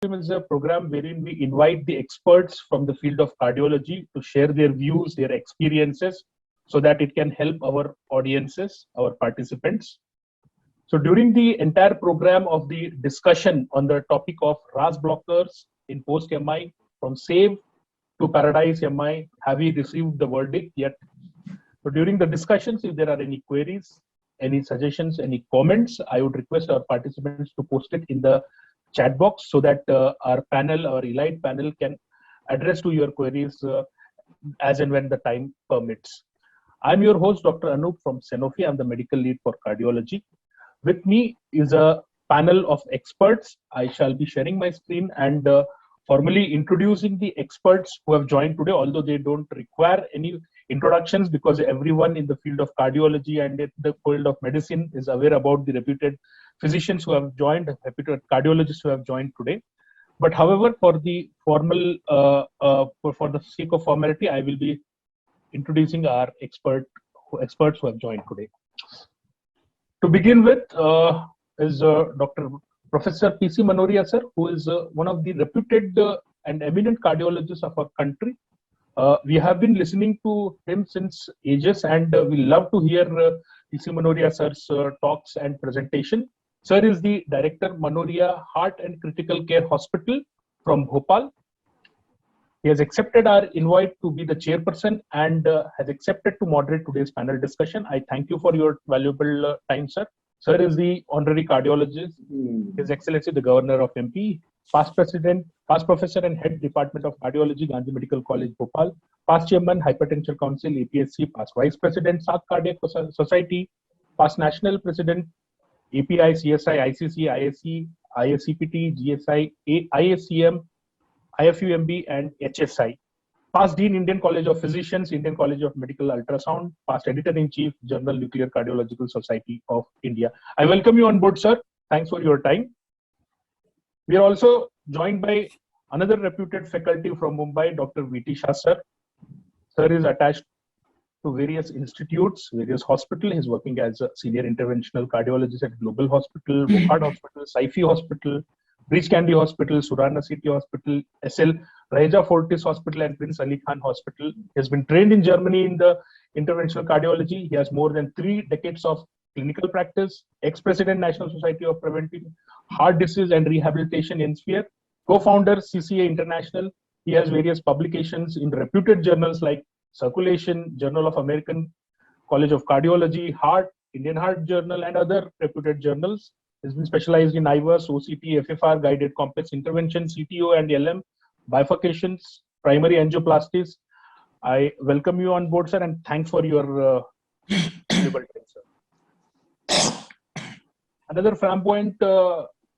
is a program wherein we invite the experts from the field of cardiology to share their views, their experiences, so that it can help our audiences, our participants. So during the entire program of the discussion on the topic of RAS blockers in post MI, from SAVE to Paradise MI, have we received the verdict yet? So during the discussions, if there are any queries, any suggestions, any comments, I would request our participants to post it in the chat box so that our panel, our elite panel, can address to your queries as and when the time permits. I'm your host, Dr. Anup from Sanofi. I'm the medical lead for cardiology. With me is a panel of experts. I shall be sharing my screen and formally introducing the experts who have joined today, although they don't require any introductions because everyone in the field of cardiology and in the field of medicine is aware about the reputed physicians who have joined, reputed cardiologists who have joined today. But however, for the formal, for the sake of formality, I will be introducing our experts who have joined today. To begin with is Dr. Professor P.C. Manoria, sir, who is one of the reputed and eminent cardiologists of our country. We have been listening to him since ages, and we love to hear P.C. Manoria sir's talks and presentation. Sir is the Director, Manoria Heart and Critical Care Hospital from Bhopal. He has accepted our invite to be the chairperson and has accepted to moderate today's panel discussion. I thank you for your valuable time, sir. Sir is the honorary cardiologist, His Excellency the Governor of MP, past president, past professor and head Department of Cardiology, Gandhi Medical College, Bhopal, past chairman, Hypertension Council, APSC, past vice president, SAC Cardiac Society, past national president, API, CSI, ICC, ISC, ISCPT, GSI, IACM, IFUMB and HSI. Past Dean, Indian College of Physicians, Indian College of Medical Ultrasound, past Editor-in-Chief, Journal Nuclear Cardiological Society of India. I welcome you on board, sir. Thanks for your time. We are also joined by another reputed faculty from Mumbai, Dr. V.T. Shah, sir. Sir is attached to various institutes, various hospitals. He's working as a senior interventional cardiologist at Global Hospital, Wockhardt Hospital, Saifi Hospital, Breach Candy Hospital, Surana City Hospital, SL Raheja Fortis Hospital, and Prince Ali Khan Hospital. He has been trained in Germany in the interventional cardiology. He has more than 3 decades of clinical practice, ex-president, National Society of Preventive Heart Disease and Rehabilitation in Sphere, co-founder, CCA International. He has various publications in reputed journals like Circulation, Journal of American College of Cardiology, Heart, Indian Heart Journal, and other reputed journals. Has been specialized in IVUS, OCT, FFR, guided complex intervention, CTO and LM, bifurcations, primary angioplasties. I welcome you on board, sir, and thanks for your valuable time, sir. Another flamboyant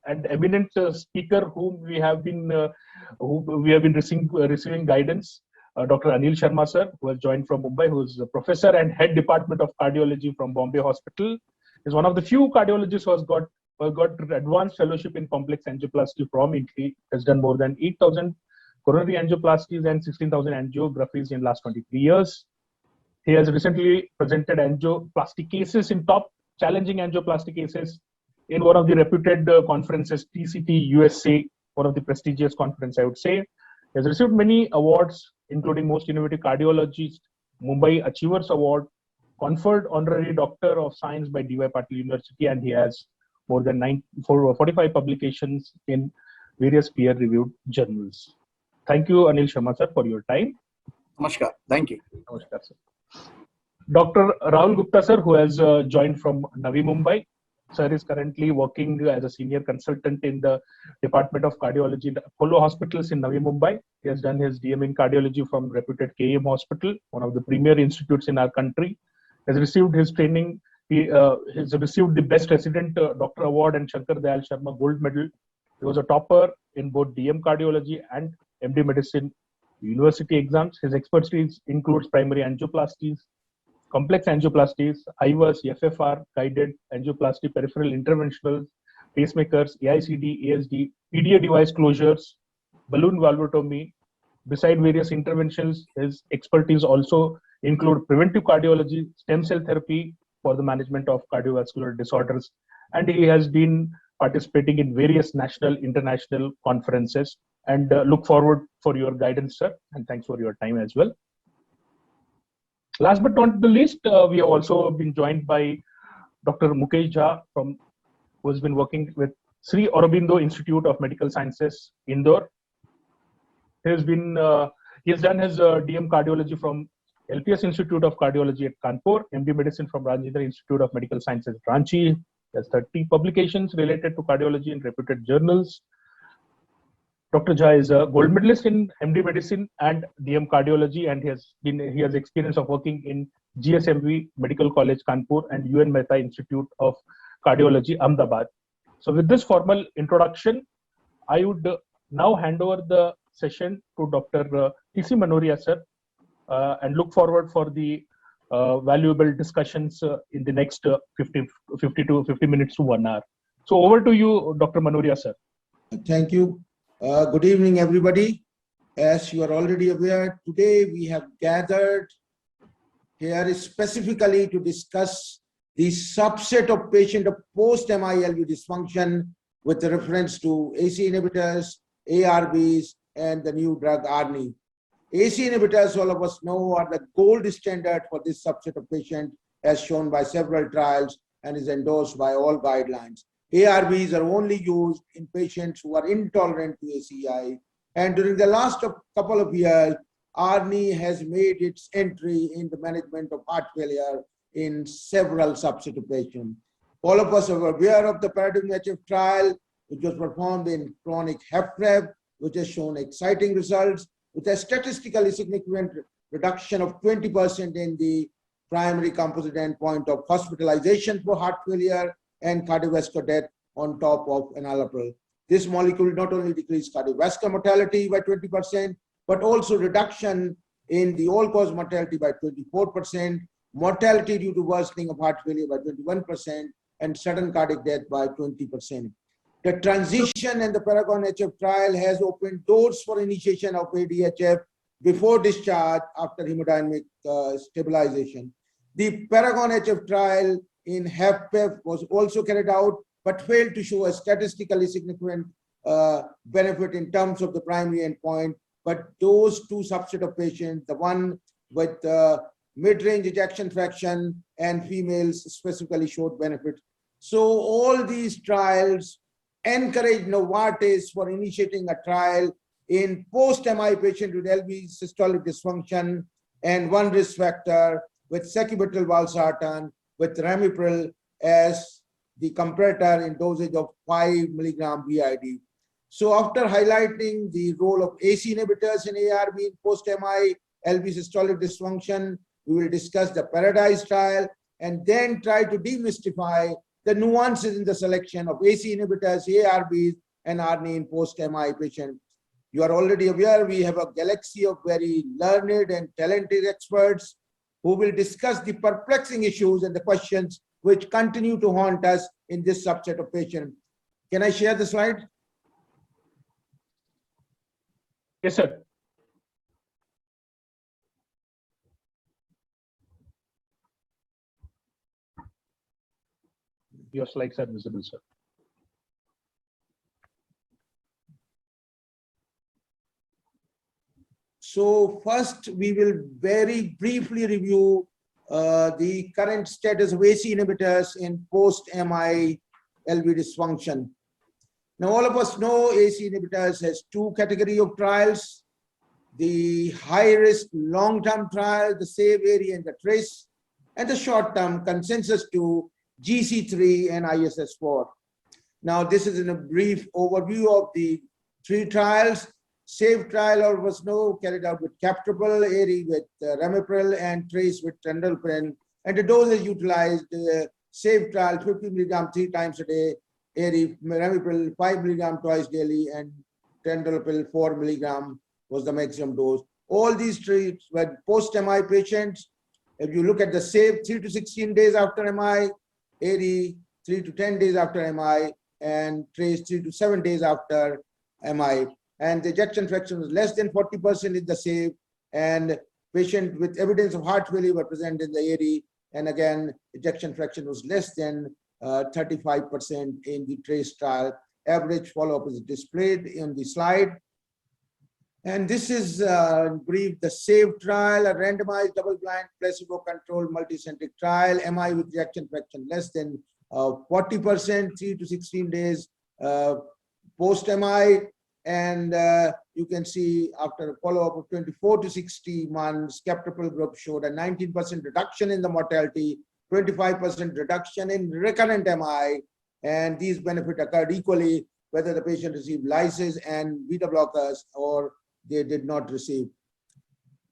and eminent speaker whom we have been receiving guidance, Dr. Anil Sharma, sir, who has joined from Mumbai, who is a professor and head Department of Cardiology from Bombay Hospital. Is one of the few cardiologists who has got advanced fellowship in complex angioplasty from Italy. Has done more than 8,000 coronary angioplasties and 16,000 angiographies in last 23 years. He has recently presented angioplasty cases in top challenging angioplasty cases in one of the reputed conferences, TCT USA, one of the prestigious conference, I would say. He has received many awards, including Most Innovative Cardiologist, Mumbai Achievers Award, conferred Honorary Doctor of Science by D.Y. Patil University, and he has more than 45 publications in various peer-reviewed journals. Thank you, Anil Sharma, sir, for your time. Namaskar. Thank you. Namaskar, sir. Dr. Rahul Gupta, sir, who has joined from Navi Mumbai. Sir is currently working as a senior consultant in the Department of Cardiology in Apollo Hospitals in Navi Mumbai. He has done his DM in cardiology from reputed KM Hospital, one of the premier institutes in our country. Has received his training. He has received the Best Resident Doctor Award and Shankar Dayal Sharma Gold Medal. He was a topper in both DM Cardiology and MD Medicine university exams. His expertise includes primary angioplasties, complex angioplasties, IVUS, FFR, guided angioplasty, peripheral interventionals, pacemakers, AICD, ASD, PDA device closures, balloon valvotomy. Beside various interventions, his expertise also include preventive cardiology, stem cell therapy for the management of cardiovascular disorders, and he has been participating in various national, international conferences, and look forward for your guidance, sir. And thanks for your time as well. Last but not the least, we have also been joined by Dr. Mukesh Jha, who has been working with Sri Aurobindo Institute of Medical Sciences, Indore. He has done his DM Cardiology from LPS Institute of Cardiology at Kanpur, MD Medicine from Rajendra Institute of Medical Sciences, Ranchi. He has 30 publications related to cardiology in reputed journals. Dr. Jha is a gold medalist in MD Medicine and DM Cardiology, and he has experience of working in GSMV Medical College, Kanpur, and UN Mehta Institute of Cardiology, Ahmedabad. So with this formal introduction, I would now hand over the session to Dr. T.C. Manoria, sir, and look forward for the valuable discussions in the next 50 minutes to 1 hour. So over to you, Dr. Manoria, sir. Thank you. Good evening, everybody. As you are already aware, today we have gathered here specifically to discuss the subset of patient of post-MI-LV dysfunction with reference to ACE inhibitors, ARBs, and the new drug ARNI. ACE inhibitors, all of us know, are the gold standard for this subset of patient, as shown by several trials and is endorsed by all guidelines. ARBs are only used in patients who are intolerant to ACI. And during the last couple of years, ARNI has made its entry in the management of heart failure in several subset of patients. All of us are aware of the Paradigm-HF trial, which was performed in chronic HFrEF, which has shown exciting results, with a statistically significant reduction of 20% in the primary composite endpoint of hospitalization for heart failure and cardiovascular death on top of enalapril. This molecule not only decreased cardiovascular mortality by 20%, but also reduction in the all-cause mortality by 24%, mortality due to worsening of heart failure by 21%, and sudden cardiac death by 20%. The transition and the Paragon-HF trial has opened doors for initiation of ADHF before discharge after hemodynamic stabilization. The Paragon-HF trial in HFpEF was also carried out, but failed to show a statistically significant benefit in terms of the primary endpoint. But those two subset of patients, the one with mid-range ejection fraction and females, specifically showed benefit. So all these trials encourage Novartis for initiating a trial in post-MI patient with LV systolic dysfunction and one risk factor with sacubitril/valsartan with ramipril as the comparator in dosage of 5 milligram BID. So after highlighting the role of ACE inhibitors in ARB in post-MI LV systolic dysfunction, we will discuss the Paradise trial and then try to demystify the nuances in the selection of ACE inhibitors, ARBs, and ARNI in post-MI patient. You are already aware we have a galaxy of very learned and talented experts who will discuss the perplexing issues and the questions which continue to haunt us in this subset of patients. Can I share the slide? Yes, sir. Your slides are visible, sir. So first, we will very briefly review the current status of ACE inhibitors in post-MI LV dysfunction. Now, all of us know ACE inhibitors has two categories of trials: the high-risk long-term trial, the SAVE-ARI and the TRACE, and the short-term consensus to GC3 and ISS4. Now, this is in a brief overview of the three trials. SAVE trial, all of us know, carried out with captopril, ARI with ramipril, and TRACE with tendelprin. And the doses utilized, SAVE trial 50 milligram 3 times a day, ARI ramipril 5 milligram twice daily, and tendelprin 4 milligram was the maximum dose. All these treats were post-MI patients. If you look at the SAVE 3 to 16 days after MI, ARI 3 to 10 days after MI, and TRACE 3 to 7 days after MI. And the ejection fraction was less than 40% in the SAVE, and patient with evidence of heart failure were present in the ARI, and again, ejection fraction was less than 35% in the TRACE trial. Average follow-up is displayed in the slide. And this is in brief the SAVE trial, a randomized double-blind placebo-controlled multicentric trial, MI with ejection fraction less than 40%, 3 to 16 days post-MI. And you can see after a follow-up of 24 to 60 months, captopril group showed a 19% reduction in the mortality, 25% reduction in recurrent MI, and these benefits occurred equally whether the patient received lysis and beta blockers or they did not receive.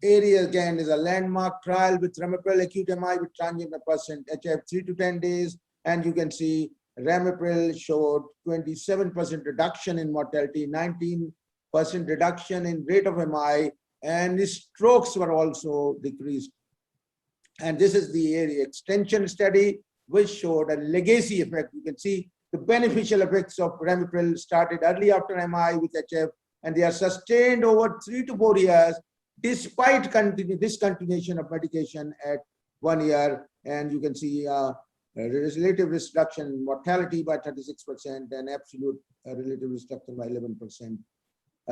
ARIA again is a landmark trial with ramipril acute MI with transient percent HF 3 to 10 days, and you can see ramipril showed 27% reduction in mortality, 19% reduction in rate of MI, and the strokes were also decreased. And this is the ARIA extension study, which showed a legacy effect. You can see the beneficial effects of ramipril started early after MI with HF, and they are sustained over 3 to 4 years, despite discontinuation of medication at 1 year. And you can see relative risk reduction in mortality by 36% and absolute relative risk reduction by 11%.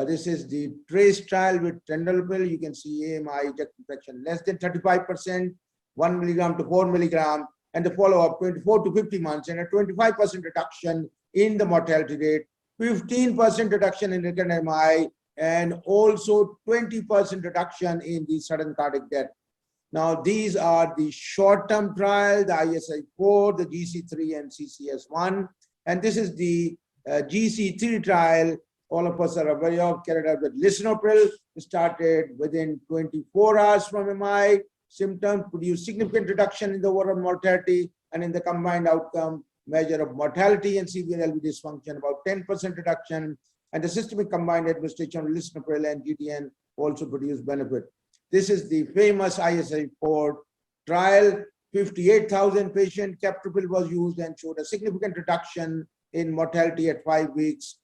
This is the TRACE trial with tenofovir. You can see AMI ejection fraction less than 35%, 1 milligram to 4 milligram, and the follow-up 24 to 50 months, and a 25% reduction in the mortality rate, 15% reduction in recurrent MI, and also 20% reduction in the sudden cardiac death. Now, these are the short-term trial, the ISI-4, the GC3, and CCS1. And this is the GC3 trial. All of us are aware of, carried out with lisinopril, started within 24 hours from MI. Symptoms produced significant reduction in the overall mortality, and in the combined outcome measure of mortality and severe LV dysfunction, about 10% reduction. And the systemic combined administration of lisinopril and GTN also produced benefit. This is the famous ISI-4 trial. 58,000 patient captopril was used and showed a significant reduction in mortality at 5 weeks,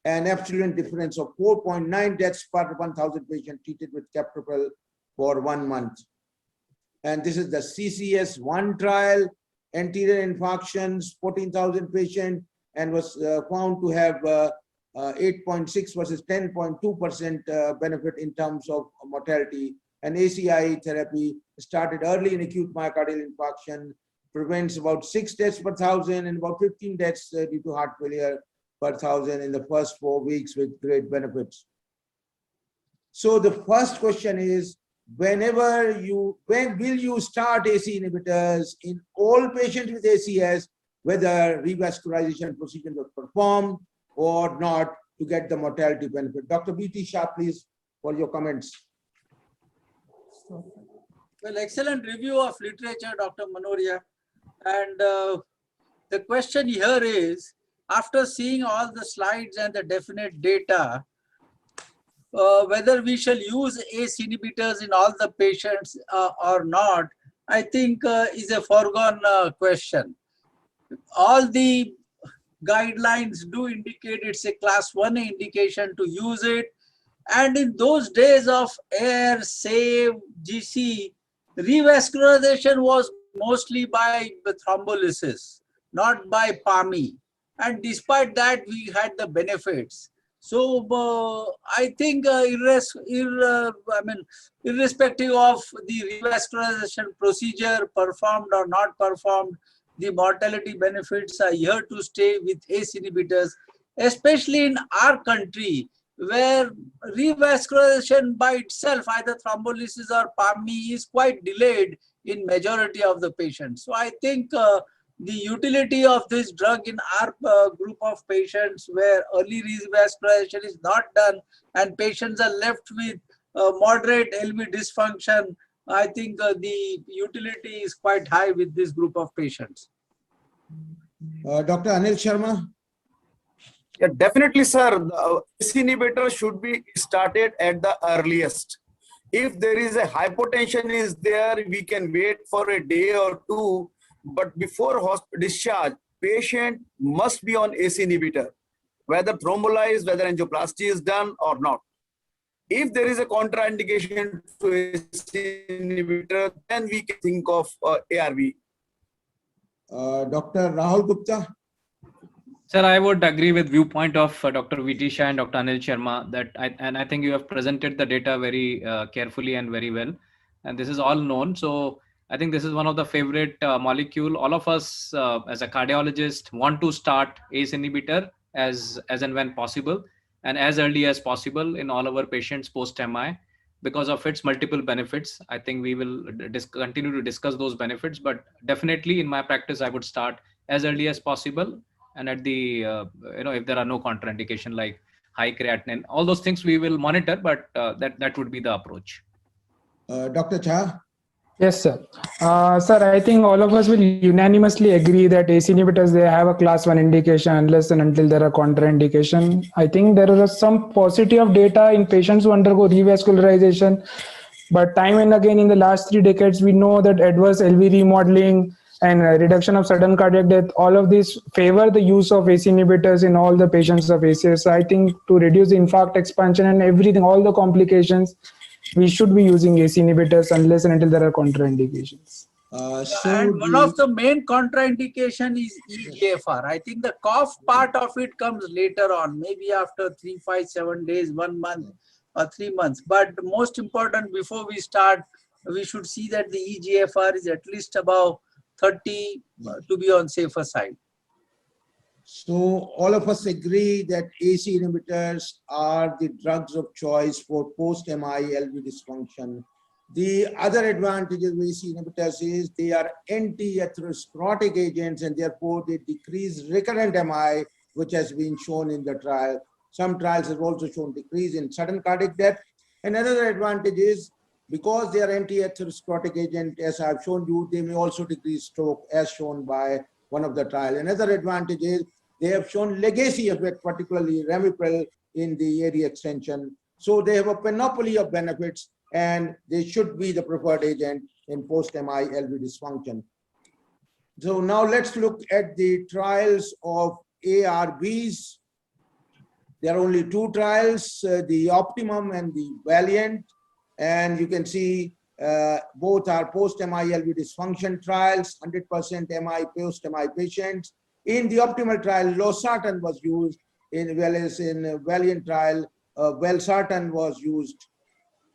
an absolute difference of 4.9 deaths per 1,000 patients treated with captopril for 1 month. And this is the CCS1 trial, anterior infarctions, 14,000 patients, and was found to have 8.6 versus 10.2% benefit in terms of mortality. And ACI therapy started early in acute myocardial infarction, prevents about 6 deaths per 1,000 and about 15 deaths due to heart failure per 1,000 in the first 4 weeks with great benefits. So the first question is, when will you start AC inhibitors in all patients with ACS, whether revascularization procedure was performed or not, to get the mortality benefit? Dr. B.T. Shah, please, for your comments. Well, excellent review of literature, Dr. Manoria. And the question here is, after seeing all the slides and the definite data, whether we shall use ACE inhibitors in all the patients or not, I think is a foregone question. All the guidelines do indicate it's a class 1 indication to use it. And in those days of AIR, SAVE, GC, revascularization was mostly by thrombolysis, not by PAMI. And despite that, we had the benefits. So I think irrespective of the revascularization procedure performed or not performed, the mortality benefits are here to stay with ACE inhibitors, especially in our country, where revascularization by itself, either thrombolysis or PAMI, is quite delayed in majority of the patients. So I think the utility of this drug in our group of patients where early revascularization is not done and patients are left with moderate LV dysfunction, I think the utility is quite high with this group of patients. Dr. Anil Sharma? Yeah, definitely, sir. The ACE inhibitor should be started at the earliest. If there is a hypotension is there, we can wait for a day or two, but before hospital discharge, patient must be on ACE inhibitor, whether thrombolysis, whether angioplasty is done or not. If there is a contraindication to ACE inhibitor, then we can think of ARV. Dr. Rahul Gupta. Sir, I would agree with viewpoint of Dr. VT Shah and Dr. Anil Sharma that I think you have presented the data very carefully and very well, and this is all known. So I think this is one of the favorite molecule. All of us as a cardiologist want to start ACE inhibitor as and when possible and as early as possible in all our patients post MI because of its multiple benefits. I think we will continue to discuss those benefits, but definitely in my practice, I would start as early as possible. And at the, if there are no contraindication like high creatinine, all those things we will monitor, but that would be the approach. Dr. Jha. Yes, sir. Sir, I think all of us will unanimously agree that ACE inhibitors, they have a class 1 indication unless and until there are contraindication. I think there is some paucity of data in patients who undergo revascularization. But time and again in the last 3 decades, we know that adverse LV remodeling and reduction of sudden cardiac death, all of these favor the use of ACE inhibitors in all the patients of ACS. So I think to reduce infarct expansion and everything, all the complications, we should be using ACE inhibitors unless and until there are contraindications. And one of the main contraindication is eGFR. I think the cough part of it comes later on, maybe after 3, 5, 7 days, 1 month or 3 months. But most important, before we start, we should see that the eGFR is at least above 30 to be on safer side. So all of us agree that ACE inhibitors are the drugs of choice for post-MI LV dysfunction. The other advantages of ACE inhibitors is they are anti-atherosclerotic agents and therefore they decrease recurrent MI, which has been shown in the trial. Some trials have also shown decrease in sudden cardiac death. Another advantage is because they are anti-atherosclerotic agent, as I've shown you, they may also decrease stroke as shown by one of the trial. Another advantage is they have shown legacy effect, particularly ramipril in the area extension. So they have a panoply of benefits and they should be the preferred agent in post-MI LV dysfunction. So now let's look at the trials of ARBs. There are only 2 trials, the Optimum and the Valiant. And you can see both are post-MI LV dysfunction trials, 100% MI post-MI patients. In the Optimal trial, losartan was used, whereas in Valiant trial, valsartan was used.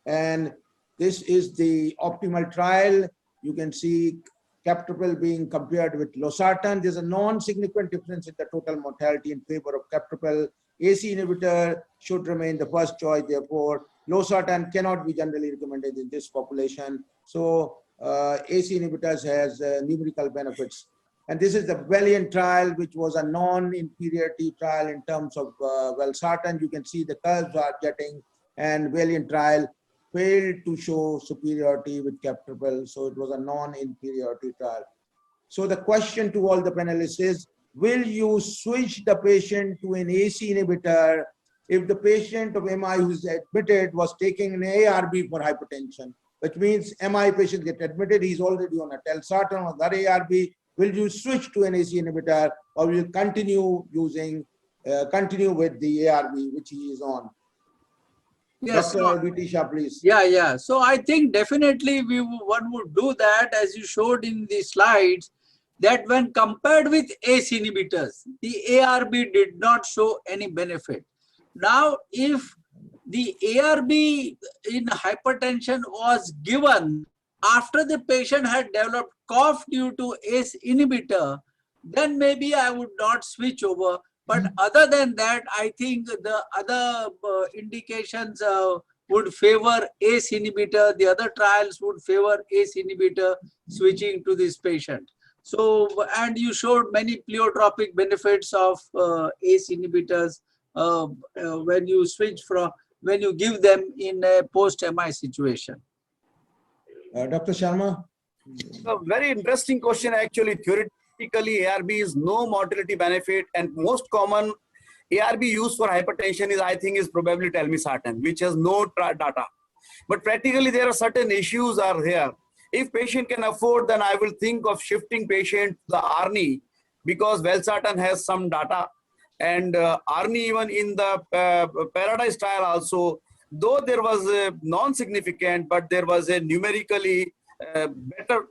And this is the Optimal trial. You can see captopril being compared with losartan. There's a non-significant difference in the total mortality in favor of captopril. ACE inhibitor should remain the first choice, therefore. Losartan cannot be generally recommended in this population. So ACE inhibitors has numerical benefits. And this is the Valiant trial, which was a non-inferiority trial in terms of valsartan. You can see the curves are getting, and Valiant trial failed to show superiority with captopril. So it was a non-inferiority trial. So the question to all the panelists is, will you switch the patient to an ACE inhibitor if the patient of MI who is admitted was taking an ARB for hypertension, which means MI patient get admitted, he's already on a telsartan or that ARB, will you switch to an ACE inhibitor or will you continue using, continue with the ARB which he is on? Yes, Dr. VT Shah, please. Yeah. So I think definitely one would do that, as you showed in the slides, that when compared with ACE inhibitors, the ARB did not show any benefit. Now, if the ARB in hypertension was given after the patient had developed cough due to ACE inhibitor, then maybe I would not switch over. But other than that, I think the other indications would favor ACE inhibitor. The other trials would favor ACE inhibitor switching to this patient. So, and you showed many pleiotropic benefits of ACE inhibitors when you switch from, when you give them in a post-MI situation. Dr. Sharma? A very interesting question actually. Theoretically, ARB is no mortality benefit, and most common ARB used for hypertension is, I think, is probably telmisartan, which has no data. But practically there are certain issues are here. If patient can afford, then I will think of shifting patient to the ARNI because valsartan has some data. And ARNI even in the Paradise trial also, though there was a non-significant, but there was a numerically better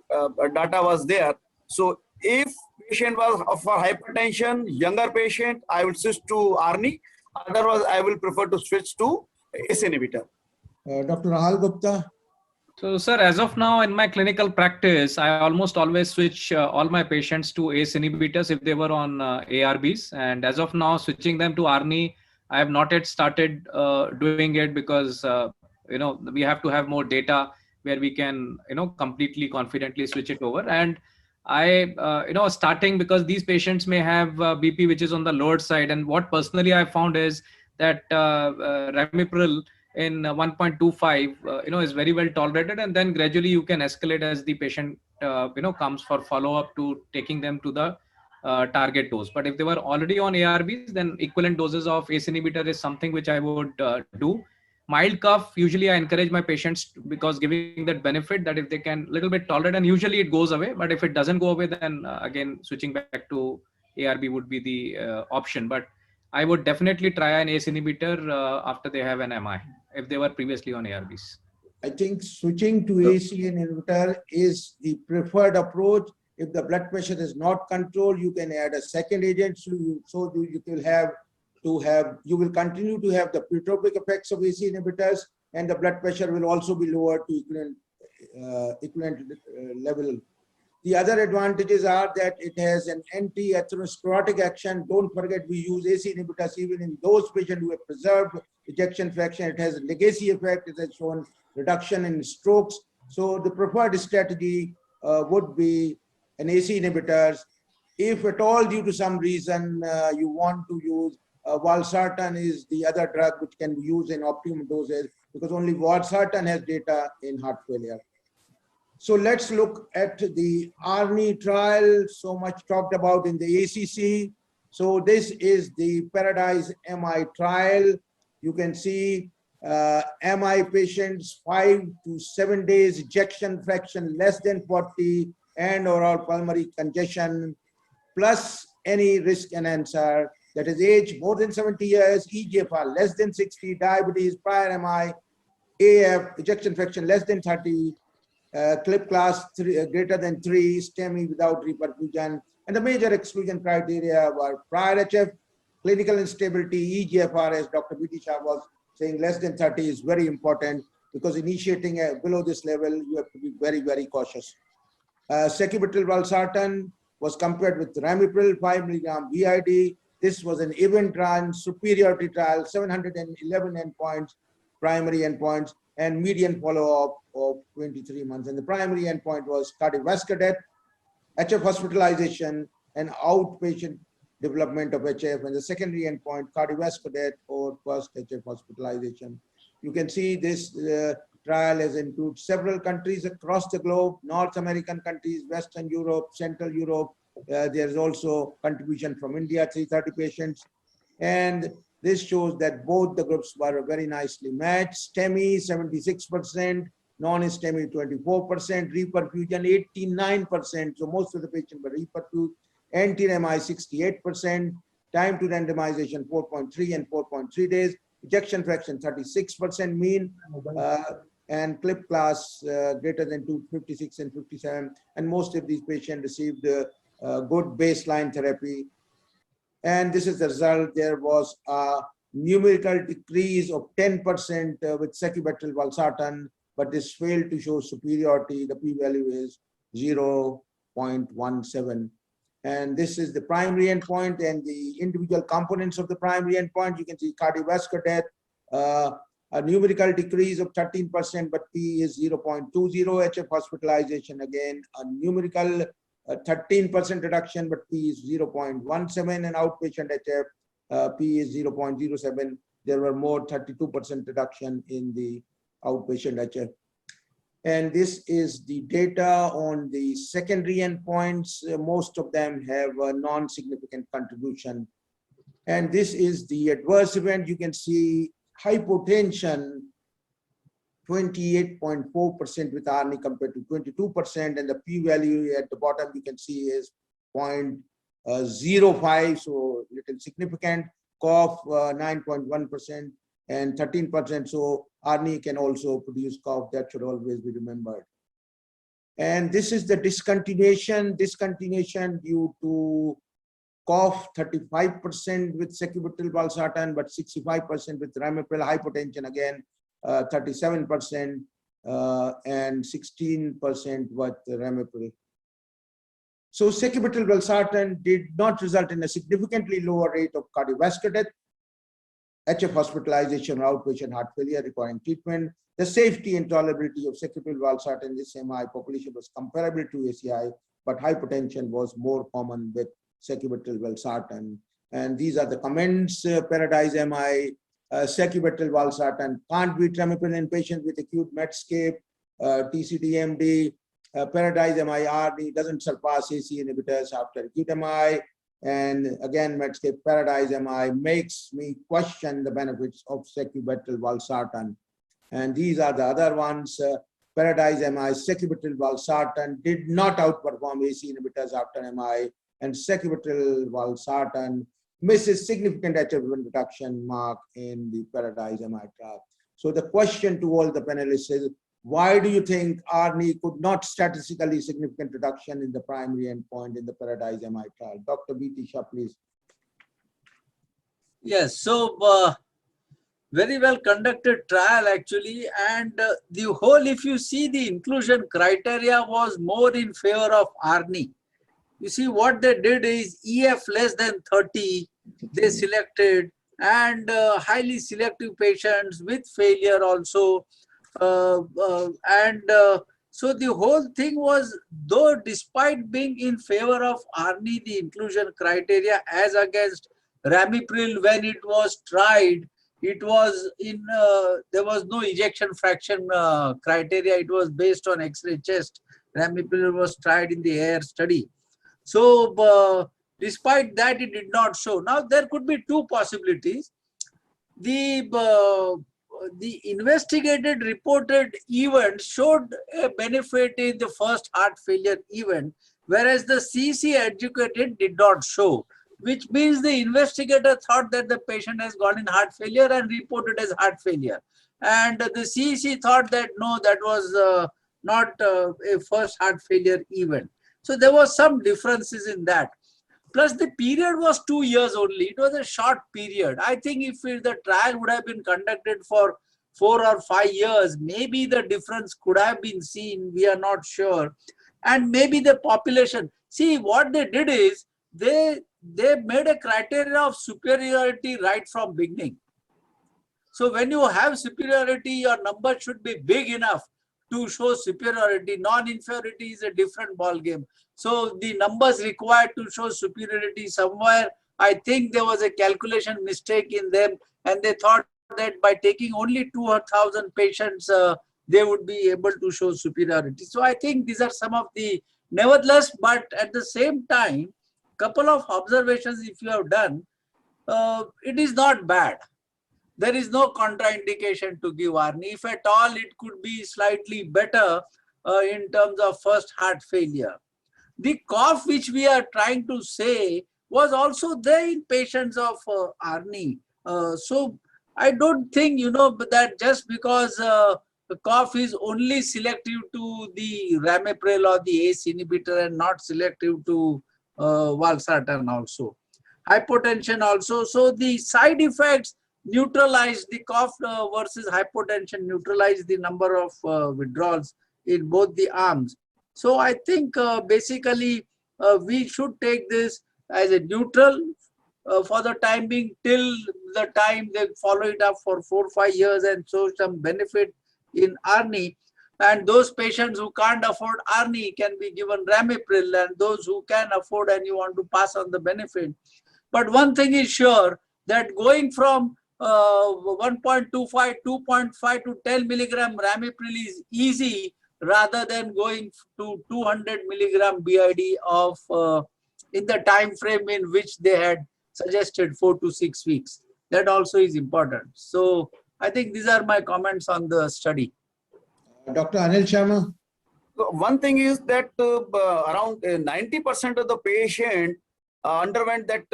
data was there. So if patient was for hypertension, younger patient, I will switch to ARNI. Otherwise, I will prefer to switch to ACE inhibitor. Dr. Rahul Gupta. So, sir, as of now in my clinical practice, I almost always switch all my patients to ACE inhibitors if they were on ARBs. And as of now, switching them to ARNI, I have not yet started doing it because, we have to have more data where we can, completely confidently switch it over. And starting because these patients may have BP, which is on the lower side. And what personally I found is that Ramipril in 1.25 is very well tolerated, and then gradually you can escalate as the patient comes for follow up to taking them to the target dose. But if they were already on ARBs, then equivalent doses of ACE inhibitor is something which I would do. Mild cough, usually I encourage my patients because giving that benefit that if they can little bit tolerate, and usually it goes away, but if it doesn't go away, then again switching back to ARB would be the option. But I would definitely try an ACE inhibitor after they have an MI, if they were previously on ARBs. I think switching to ACE inhibitor is the preferred approach. If the blood pressure is not controlled, you can add a second agent. You will continue to have the pleiotropic effects of ACE inhibitors, and the blood pressure will also be lowered to equivalent level. The other advantages are that it has an anti-atherosclerotic action. Don't forget, we use ACE inhibitors even in those patients who have preserved ejection fraction. It has a legacy effect. It has shown reduction in strokes. So the preferred strategy would be an ACE inhibitors. If at all, due to some reason, you want to use valsartan is the other drug which can be used in optimum doses, because only valsartan has data in heart failure. So let's look at the ARNI trial, so much talked about in the ACC. So this is the Paradise MI trial. You can see MI patients 5 to 7 days, ejection fraction less than 40, and oral pulmonary congestion, plus any risk enhancer, that is age more than 70 years, EGFR less than 60, diabetes, prior MI, AF, ejection fraction less than 30, CLIP class 3, greater than 3, STEMI without reperfusion. And the major exclusion criteria were prior HF, clinical instability, EGFR, as Dr. B.T. Shah was saying, less than 30 is very important, because initiating below this level, you have to be very, very cautious. Sacubitril valsartan was compared with Ramipril 5 mg BID. This was an event trial, superiority trial, 711 endpoints, primary endpoints, and median follow-up of 23 months. And the primary endpoint was cardiovascular death, HF hospitalization, and outpatient development of HF. And the secondary endpoint, cardiovascular death or first HF hospitalization. You can see this trial has included several countries across the globe, North American countries, Western Europe, Central Europe. There's also contribution from India, 330 patients. And this shows that both the groups were very nicely matched. STEMI 76%, non-STEMI 24%, reperfusion 89%. So most of the patients were reperfused. Anti-MI 68%, time to randomization 4.3 and 4.3 days, ejection fraction 36% mean, and CLIP class greater than 256 and 57. And most of these patients received good baseline therapy. And this is the result. There was a numerical decrease of 10% with sacubitril valsartan, but this failed to show superiority. The p-value is 0.17. And this is the primary endpoint and the individual components of the primary endpoint. You can see cardiovascular death, a numerical decrease of 13%, but P is 0.20. HF hospitalization, again, a numerical 13% reduction, but P is 0.17, and outpatient HF, P is 0.07. There were more 32% reduction in the outpatient HF. And this is the data on the secondary endpoints. Most of them have a non-significant contribution. And this is the adverse event. You can see hypotension, 28.4% with ARNI compared to 22, and the p-value at the bottom you can see is 0.05, so little significant. Cough 9.1% and 13%. So ARNI can also produce cough. That should always be remembered. And this is the discontinuation due to cough, 35% with sacubitril valsartan, but 65% with ramipril. Hypotension again, 37%, and 16% with ramipril. So sacubitril valsartan did not result in a significantly lower rate of cardiovascular death, HF hospitalization, or outpatient heart failure requiring treatment. The safety and tolerability of sacubitril valsartan in this MI population was comparable to ACI, but hypertension was more common with sacubitril valsartan. And these are the comments. Paradise MI, sacubitril valsartan can't beat ramipril in patients with acute Medscape, TCD-MD. Paradise MI RD doesn't surpass AC inhibitors after acute MI. And again, Medscape Paradise MI makes me question the benefits of sacubitril valsartan. And these are the other ones. Paradise MI, sacubitril valsartan did not outperform AC inhibitors after MI, and sacubitril valsartan misses significant HF reduction mark in the Paradise MI trial. So the question to all the panelists is, why do you think ARNI could not statistically significant reduction in the primary endpoint in the Paradise MI trial? Dr. B.T. Shah, please. Yes, so very well conducted trial actually, and the whole, if you see the inclusion criteria was more in favor of ARNI. You see what they did is EF less than 30, they selected, and highly selective patients with failure also. So the whole thing was, though despite being in favor of ARNI, the inclusion criteria as against ramipril when it was tried, it was in, there was no ejection fraction criteria. It was based on X-ray chest. Ramipril was tried in the AIR study. So despite that, it did not show. Now there could be two possibilities. The investigated reported event showed a benefit in the first heart failure event, whereas the CC educated did not show, which means the investigator thought that the patient has gone in heart failure and reported as heart failure. And the CEC thought that no, that was not a first heart failure event. So there was some differences in that. Plus the period was 2 years only. It was a short period. I think if the trial would have been conducted for 4 or 5 years, maybe the difference could have been seen. We are not sure. And maybe the population. See, what they did is they made a criteria of superiority right from beginning. So when you have superiority, your number should be big enough to show superiority. Non-inferiority is a different ballgame. So the numbers required to show superiority somewhere, I think there was a calculation mistake in them, and they thought that by taking only 2,000 patients, they would be able to show superiority. So I think these are some of the, nevertheless, but at the same time, couple of observations if you have done, it is not bad. There is no contraindication to give ARNI. If at all, it could be slightly better in terms of first heart failure. The cough which we are trying to say was also there in patients of ARNI. So I don't think, that just because the cough is only selective to the ramipril or the ACE inhibitor and not selective to valsartan also. Hypotension also. So the side effects neutralize the cough versus hypotension, neutralize the number of withdrawals in both the arms. So I think basically we should take this as a neutral for the time being till the time they follow it up for 4 or 5 years and show some benefit in ARNI. And those patients who can't afford ARNI can be given ramipril, and those who can afford and you want to pass on the benefit. But one thing is sure, that going from 1.25, 2.5 to 10 milligram ramipril is easy rather than going to 200 milligram BID of in the time frame in which they had suggested 4 to 6 weeks. That also is important. So I think these are my comments on the study. Dr. Anil Sharma. One thing is that around 90% of the patient underwent that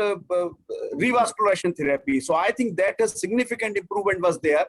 revascularization therapy. So I think that a significant improvement was there.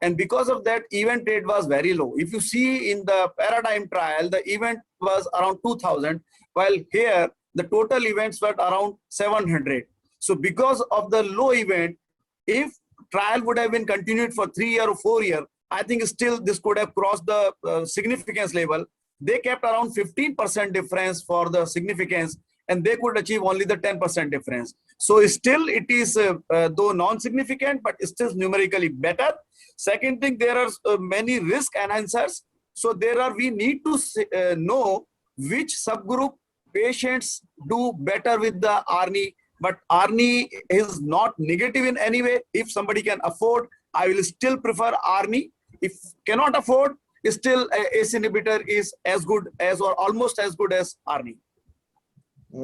And because of that, event rate was very low. If you see in the paradigm trial, the event was around 2000, while here the total events were around 700. So because of the low event, if trial would have been continued for 3 years or 4 years, I think still this could have crossed the significance level. They kept around 15% difference for the significance, and they could achieve only the 10% difference. So still it is, though non-significant, but still numerically better. Second thing, there are many risk enhancers. So we need to know which subgroup patients do better with the ARNI, but ARNI is not negative in any way. If somebody can afford, I will still prefer ARNI. If cannot afford, still ACE inhibitor is as good as or almost as good as ARNI.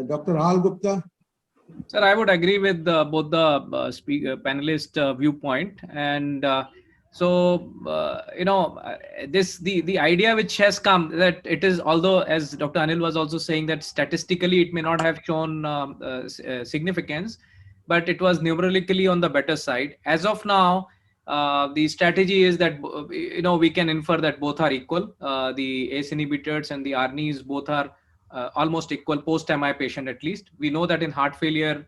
Dr. Rahul Gupta. Sir, I would agree with both the panelist viewpoint, and the idea which has come that it is, although as Dr. Anil was also saying that statistically it may not have shown significance, but it was numerically on the better side. As of now, the strategy is that we can infer that both are equal. The ACE inhibitors and the ARNIs both are almost equal post-MI patient at least. We know that in heart failure,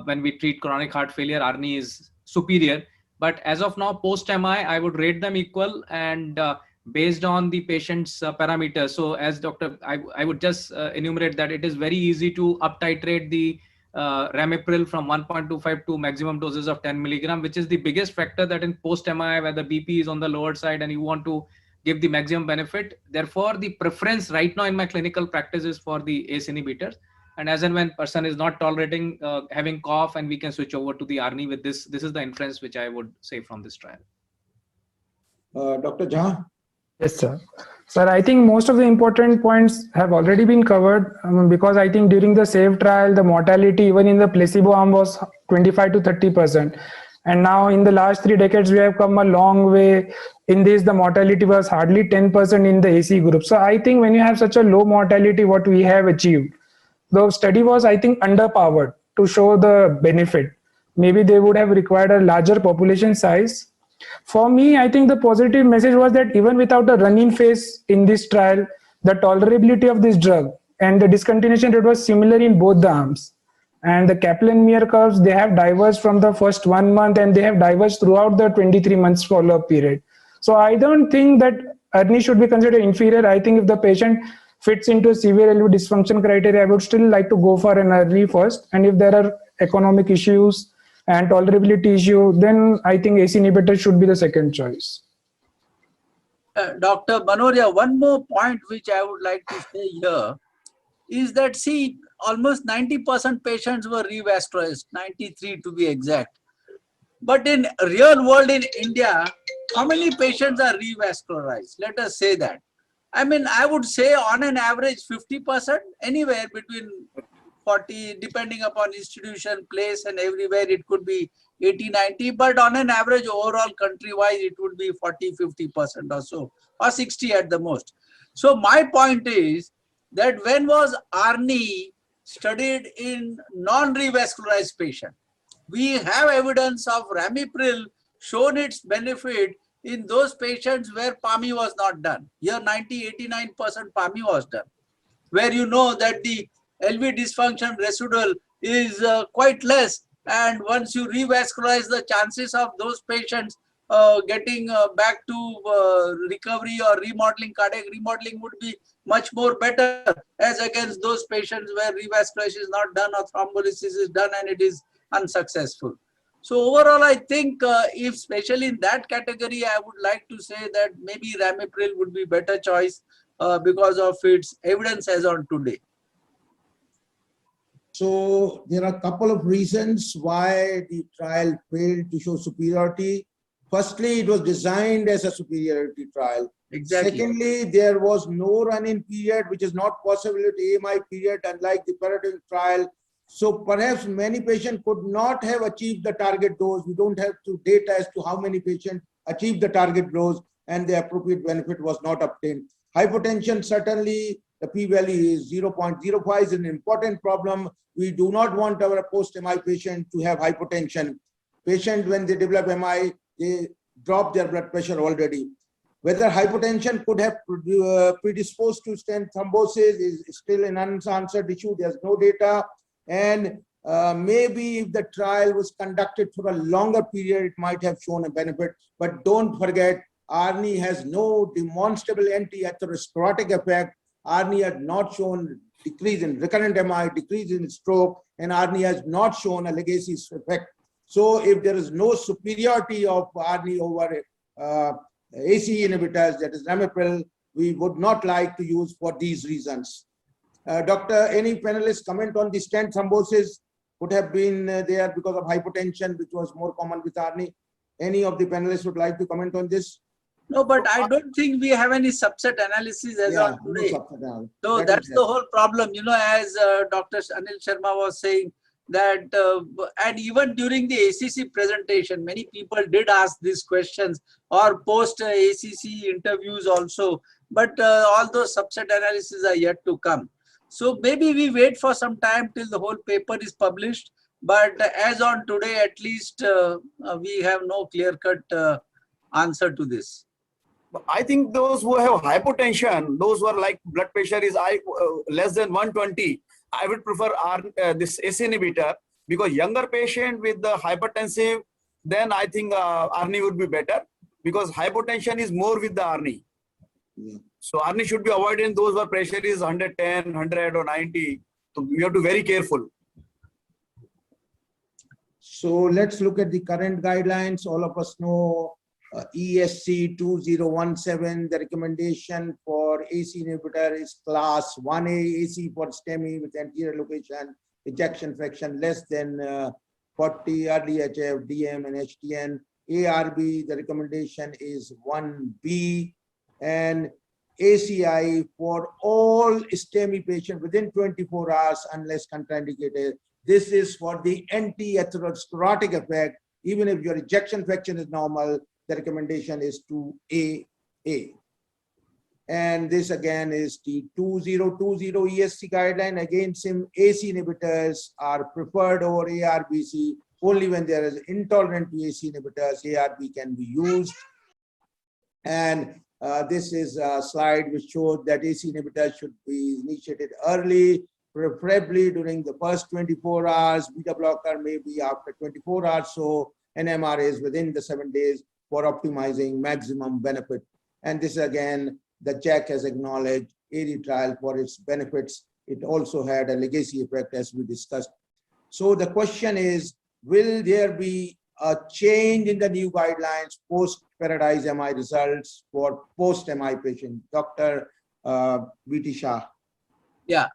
when we treat chronic heart failure, ARNI is superior. But as of now, post-MI, I would rate them equal and based on the patient's parameters. So as I would just enumerate that it is very easy to up-titrate the Ramipril from 1.25 to maximum doses of 10 milligram, which is the biggest factor that in post-MI where the BP is on the lower side and you want to give the maximum benefit. Therefore, the preference right now in my clinical practice is for the ACE inhibitors. And as and when person is not tolerating having cough, and we can switch over to the ARNI with this. This is the inference which I would say from this trial. Dr. Jha. Yes, sir. Sir, I think most of the important points have already been covered because I think during the SAVE trial, the mortality even in the placebo arm was 25 to 30%. And now in the last 3 decades, we have come a long way. In this, the mortality was hardly 10% in the AC group. So I think when you have such a low mortality, what we have achieved, the study was, I think, underpowered to show the benefit. Maybe they would have required a larger population size. For me, I think the positive message was that even without a run-in phase in this trial, the tolerability of this drug and the discontinuation rate was similar in both the arms. And the Kaplan-Meier curves, they have diverged from the first 1 month and they have diverged throughout the 23 months follow-up period. So I don't think that ARNI should be considered inferior. I think if the patient fits into severe LV dysfunction criteria, I would still like to go for an ARNI first. And if there are economic issues and tolerability issue, then I think ACE inhibitor should be the second choice. Dr. Manoria, one more point which I would like to say here is that, see, almost 90% patients were revascularized, 93 to be exact. But in real world in India, how many patients are revascularized? Let us say that. I mean, I would say on an average 50%, anywhere between 40, depending upon institution, place, and everywhere it could be 80, 90, but on an average overall country-wise, it would be 40, 50% or so, or 60 at the most. So my point is that when was ARNI studied in non-revascularized patient? We have evidence of Ramipril shown its benefit in those patients where PAMI was not done. Here 90, 89% PAMI was done, where you know that the LV dysfunction residual is quite less. And once you revascularize, the chances of those patients getting back to recovery or remodeling, cardiac remodeling would be much more better as against those patients where revascularization is not done or thrombolysis is done and it is unsuccessful. So overall, I think if especially in that category, I would like to say that maybe Ramipril would be better choice because of its evidence as on today. So there are a couple of reasons why the trial failed to show superiority. Firstly, it was designed as a superiority trial. Exactly. Secondly, there was no run-in period, which is not possible with AMI period, unlike the Paradigm trial. So perhaps many patients could not have achieved the target dose. We don't have data as to how many patients achieved the target dose and the appropriate benefit was not obtained. Hypertension, certainly the p-value is 0.05 is an important problem. We do not want our post-MI patient to have hypertension. Patient, when they develop MI, they dropped their blood pressure already. Whether hypertension could have predisposed to stent thrombosis is still an unanswered issue. There's no data. And maybe if the trial was conducted for a longer period, it might have shown a benefit. But don't forget, ARNI has no demonstrable anti-atherosclerotic effect. ARNI has not shown decrease in recurrent MI, decrease in stroke, and ARNI has not shown a legacy effect. So if there is no superiority of ARNI over ACE inhibitors, that is ramipril, we would not like to use for these reasons. Doctor, any panelists comment on the stent thrombosis could have been there because of hypertension, which was more common with ARNI? Any of the panelists would like to comment on this? No, but I don't think we have any subset analysis as Yeah, on no today. subset. So That that's is the whole problem, as Dr. Anil Sharma was saying that, and even during the ACC presentation, many people did ask these questions or post ACC interviews also, but all those subset analyses are yet to come. So maybe we wait for some time till the whole paper is published. But as on today, at least we have no clear-cut answer to this. I think those who have hypotension, those who are like blood pressure is less than 120, I would prefer this ACE inhibitor, because younger patient with the hypertensive, then I think ARNI would be better, because hypotension is more with the ARNI. Yeah. So ARNI should be avoided in those where pressure is 110, 100 or 90. So we have to be very careful. So let's look at the current guidelines. All of us know ESC 2017, the recommendation for ACE inhibitor is class 1A AC for STEMI with anterior location, ejection fraction less than 40, early HF, DM and HTN. ARB, the recommendation is 1B, and ACI for all STEMI patients within 24 hours unless contraindicated. This is for the anti-atherosclerotic effect. Even if your ejection fraction is normal, the recommendation is 2AA. And this again is the 2020 ESC guideline. Again, some AC inhibitors are preferred over ARBC. Only when there is intolerant to AC inhibitors, ARB can be used. And this is a slide which showed that AC inhibitors should be initiated early, preferably during the first 24 hours. Beta blocker maybe after 24 hours. So NMR is within the 7 days for optimizing maximum benefit. And this again, the JAC has acknowledged AD trial for its benefits. It also had a legacy effect as we discussed. So the question is, will there be a change in the new guidelines post Paradise MI results for post MI patient? Dr. VT Shah. Yeah.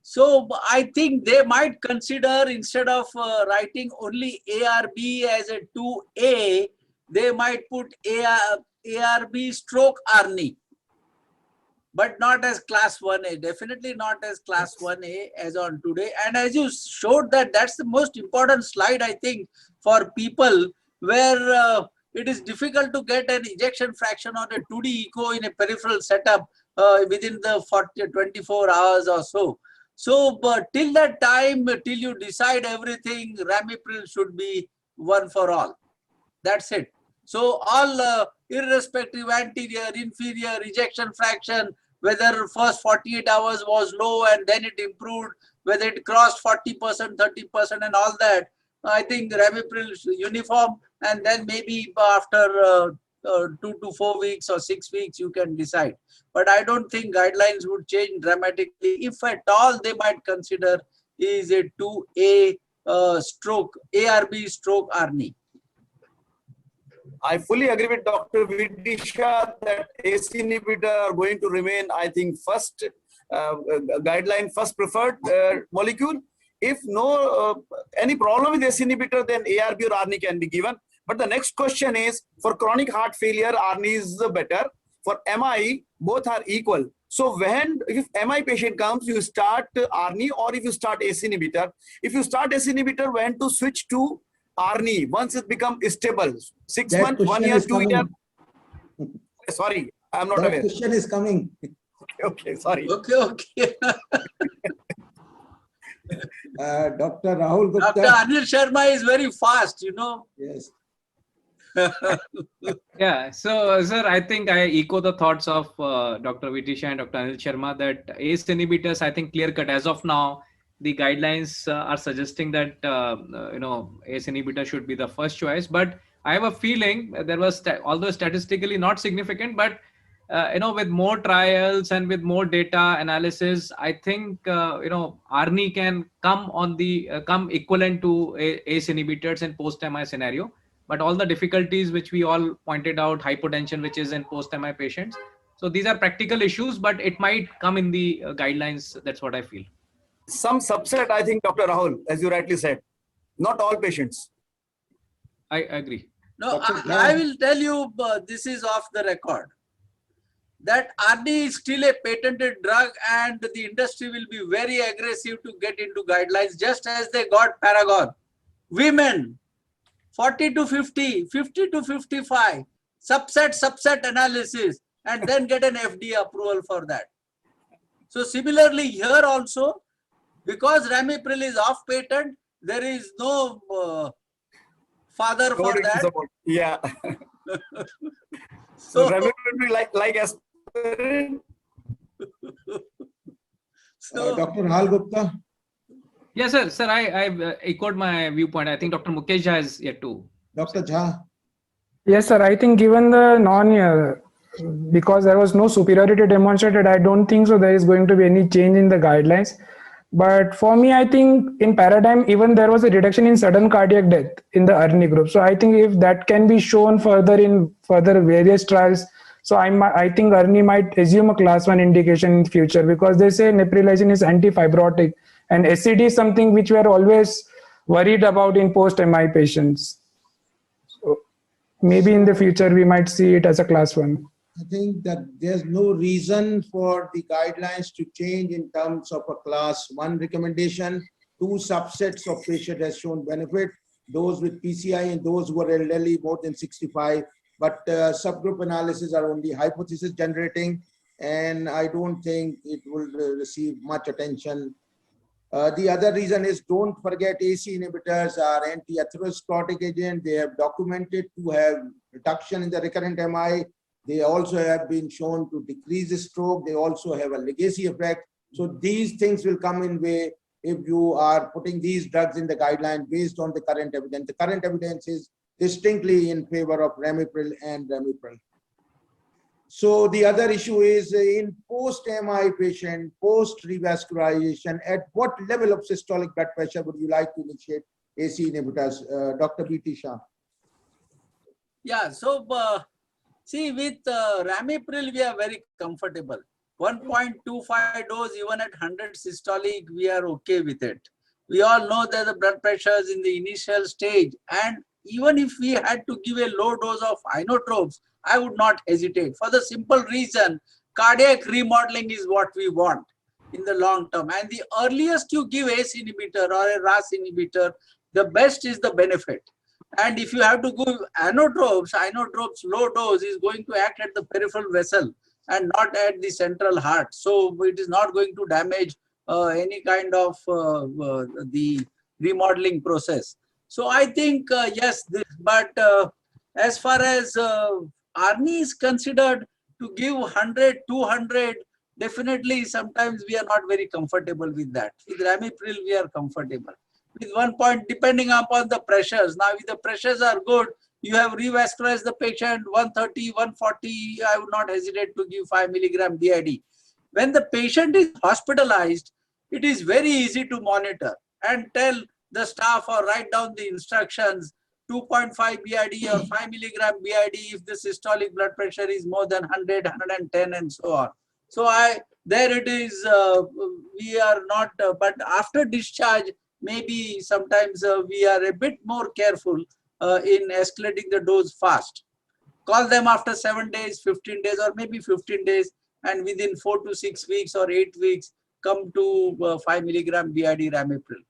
So I think they might consider, instead of writing only ARB as a 2A, they might put ARB stroke ARNI, but not as class 1A, definitely not as class 1A as on today. And as you showed that, that's the most important slide, I think, for people where it is difficult to get an ejection fraction on a 2D echo in a peripheral setup within the 24 hours or so. So till that time, till you decide everything, ramipril should be one for all. That's it. So all irrespective anterior, inferior, ejection fraction, whether first 48 hours was low and then it improved, whether it crossed 40%, 30% and all that, I think ramipril is uniform, and then maybe after 2 to 4 weeks or 6 weeks, you can decide. But I don't think guidelines would change dramatically. If at all, they might consider is a 2A stroke, ARB stroke ARNI. I fully agree with Dr. Vidisha that ACE inhibitor are going to remain, I think, first guideline, first preferred molecule. If no any problem with ACE inhibitor, then ARB or ARNI can be given. But the next question is, for chronic heart failure, ARNI is better. For MI, both are equal. So when, if MI patient comes, you start ARNI or if you start ACE inhibitor. If you start ACE inhibitor, when to switch to ARNI once it becomes stable? 6 That months, 1 question year, is 2 years. coming. Sorry, I'm not That aware. question is coming. Okay, sorry. Okay. Dr. Rahul Gupta. Dr. Anil Sharma is very fast, Yes. Yeah, so sir, I think I echo the thoughts of Dr. Vitisha and Dr. Anil Sharma that ACE inhibitors, I think clear cut as of now, the guidelines are suggesting that ACE inhibitor should be the first choice. But I have a feeling there was, although statistically not significant, but with more trials and with more data analysis, I think ARNI can come on the come equivalent to ACE inhibitors in post-MI scenario. But all the difficulties which we all pointed out, hypotension, which is in post-MI patients. So these are practical issues, but it might come in the guidelines. That's what I feel. Some subset, I think, Dr. Rahul, as you rightly said, not all patients. I agree. No, Dr. I Jha. will tell you, this is off the record, that RD is still a patented drug and the industry will be very aggressive to get into guidelines, just as they got Paragon. Women, 40 to 50, 50 to 55, subset analysis, and then get an FDA approval for that. So similarly here also, because Ramipril is off patent, there is no father for Nobody to that. support. Yeah. So, So Ramipril will be like aspirin. Dr. Hal Gupta. Yes, sir. Sir, I've echoed my viewpoint. I think Dr. Mukesh Jha is yet to. Dr. Jha. Yes, sir. I think given the because there was no superiority demonstrated, I don't think so there is going to be any change in the guidelines. But for me, I think in paradigm, even there was a reduction in sudden cardiac death in the ARNI group. So I think if that can be shown further in various trials, so I think ARNI might assume a class 1 indication in future, because they say neprilysin is antifibrotic and SCD is something which we are always worried about in post-MI patients. So maybe in the future, we might see it as a class 1. I think that there's no reason for the guidelines to change in terms of a class 1 recommendation. 2 subsets of patient has shown benefit, those with PCI and those who are elderly more than 65. But subgroup analysis are only hypothesis generating, and I don't think it will receive much attention. The other reason is, don't forget, AC inhibitors are anti-atherosclerotic agent. They have documented to have reduction in the recurrent MI. They also have been shown to decrease the stroke. They also have a legacy effect. So these things will come in way if you are putting these drugs in the guideline based on the current evidence. The current evidence is distinctly in favor of Ramipril and Ramipril. So the other issue is in post-MI patient, post-revascularization, at what level of systolic blood pressure would you like to initiate AC inhibitors? Dr. Vitisha. yeah, so see, with Ramipril, we are very comfortable. 1.25 dose, even at 100 systolic, we are okay with it. We all know that the blood pressure is in the initial stage, and even if we had to give a low dose of inotropes, I would not hesitate, for the simple reason cardiac remodeling is what we want in the long term. And the earliest you give ACE inhibitor or a RAS inhibitor, the best is the benefit. And if you have to give inotropes low dose is going to act at the peripheral vessel and not at the central heart. So it is not going to damage any kind of the remodeling process. So I think, yes, but as far as ARNI is considered, to give 100, 200, definitely sometimes we are not very comfortable with that. With Ramipril, we are comfortable. With 1 point, depending upon the pressures. Now, if the pressures are good, you have revascularized the patient 130, 140, I would not hesitate to give 5 milligram BID. When the patient is hospitalized, it is very easy to monitor and tell the staff or write down the instructions, 2.5 BID or 5 milligram BID if the systolic blood pressure is more than 100, 110 and so on. So there it is, we are not, but after discharge, maybe sometimes we are a bit more careful in escalating the dose fast. Call them after 7 days, 15 days, or maybe 15 days, and within 4 to 6 weeks or 8 weeks, come to 5 milligram BID Ramipril.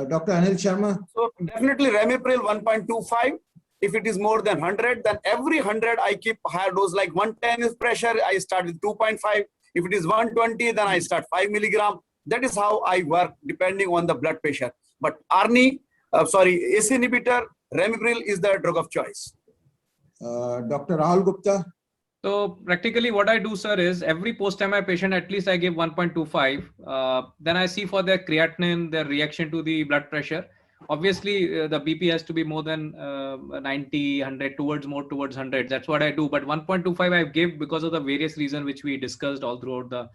Dr. Anil Sharma. So definitely Ramipril 1.25. If it is more than 100, then every 100 I keep higher dose. Like 110 is pressure, I start with 2.5. If it is 120, then I start 5 milligram. That is how I work depending on the blood pressure. But ARNI, ACE inhibitor, Ramipril is the drug of choice. Dr. Rahul Gupta. So practically what I do, sir, is every post-MI patient, at least I give 1.25. Then I see for their creatinine, their reaction to the blood pressure. Obviously, the BP has to be more than 90, 100, more towards 100. That's what I do. But 1.25 I give because of the various reasons which we discussed all throughout the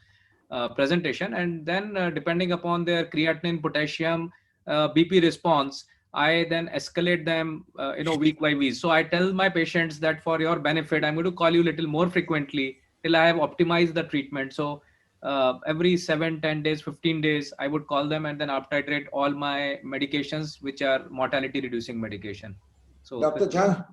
presentation. And then depending upon their creatinine, potassium, BP response, I then escalate them, week by week. So I tell my patients that for your benefit, I'm going to call you a little more frequently till I have optimized the treatment. So every 7, 10 days, 15 days, I would call them and then up titrate all my medications, which are mortality reducing medication. So Dr. Jha.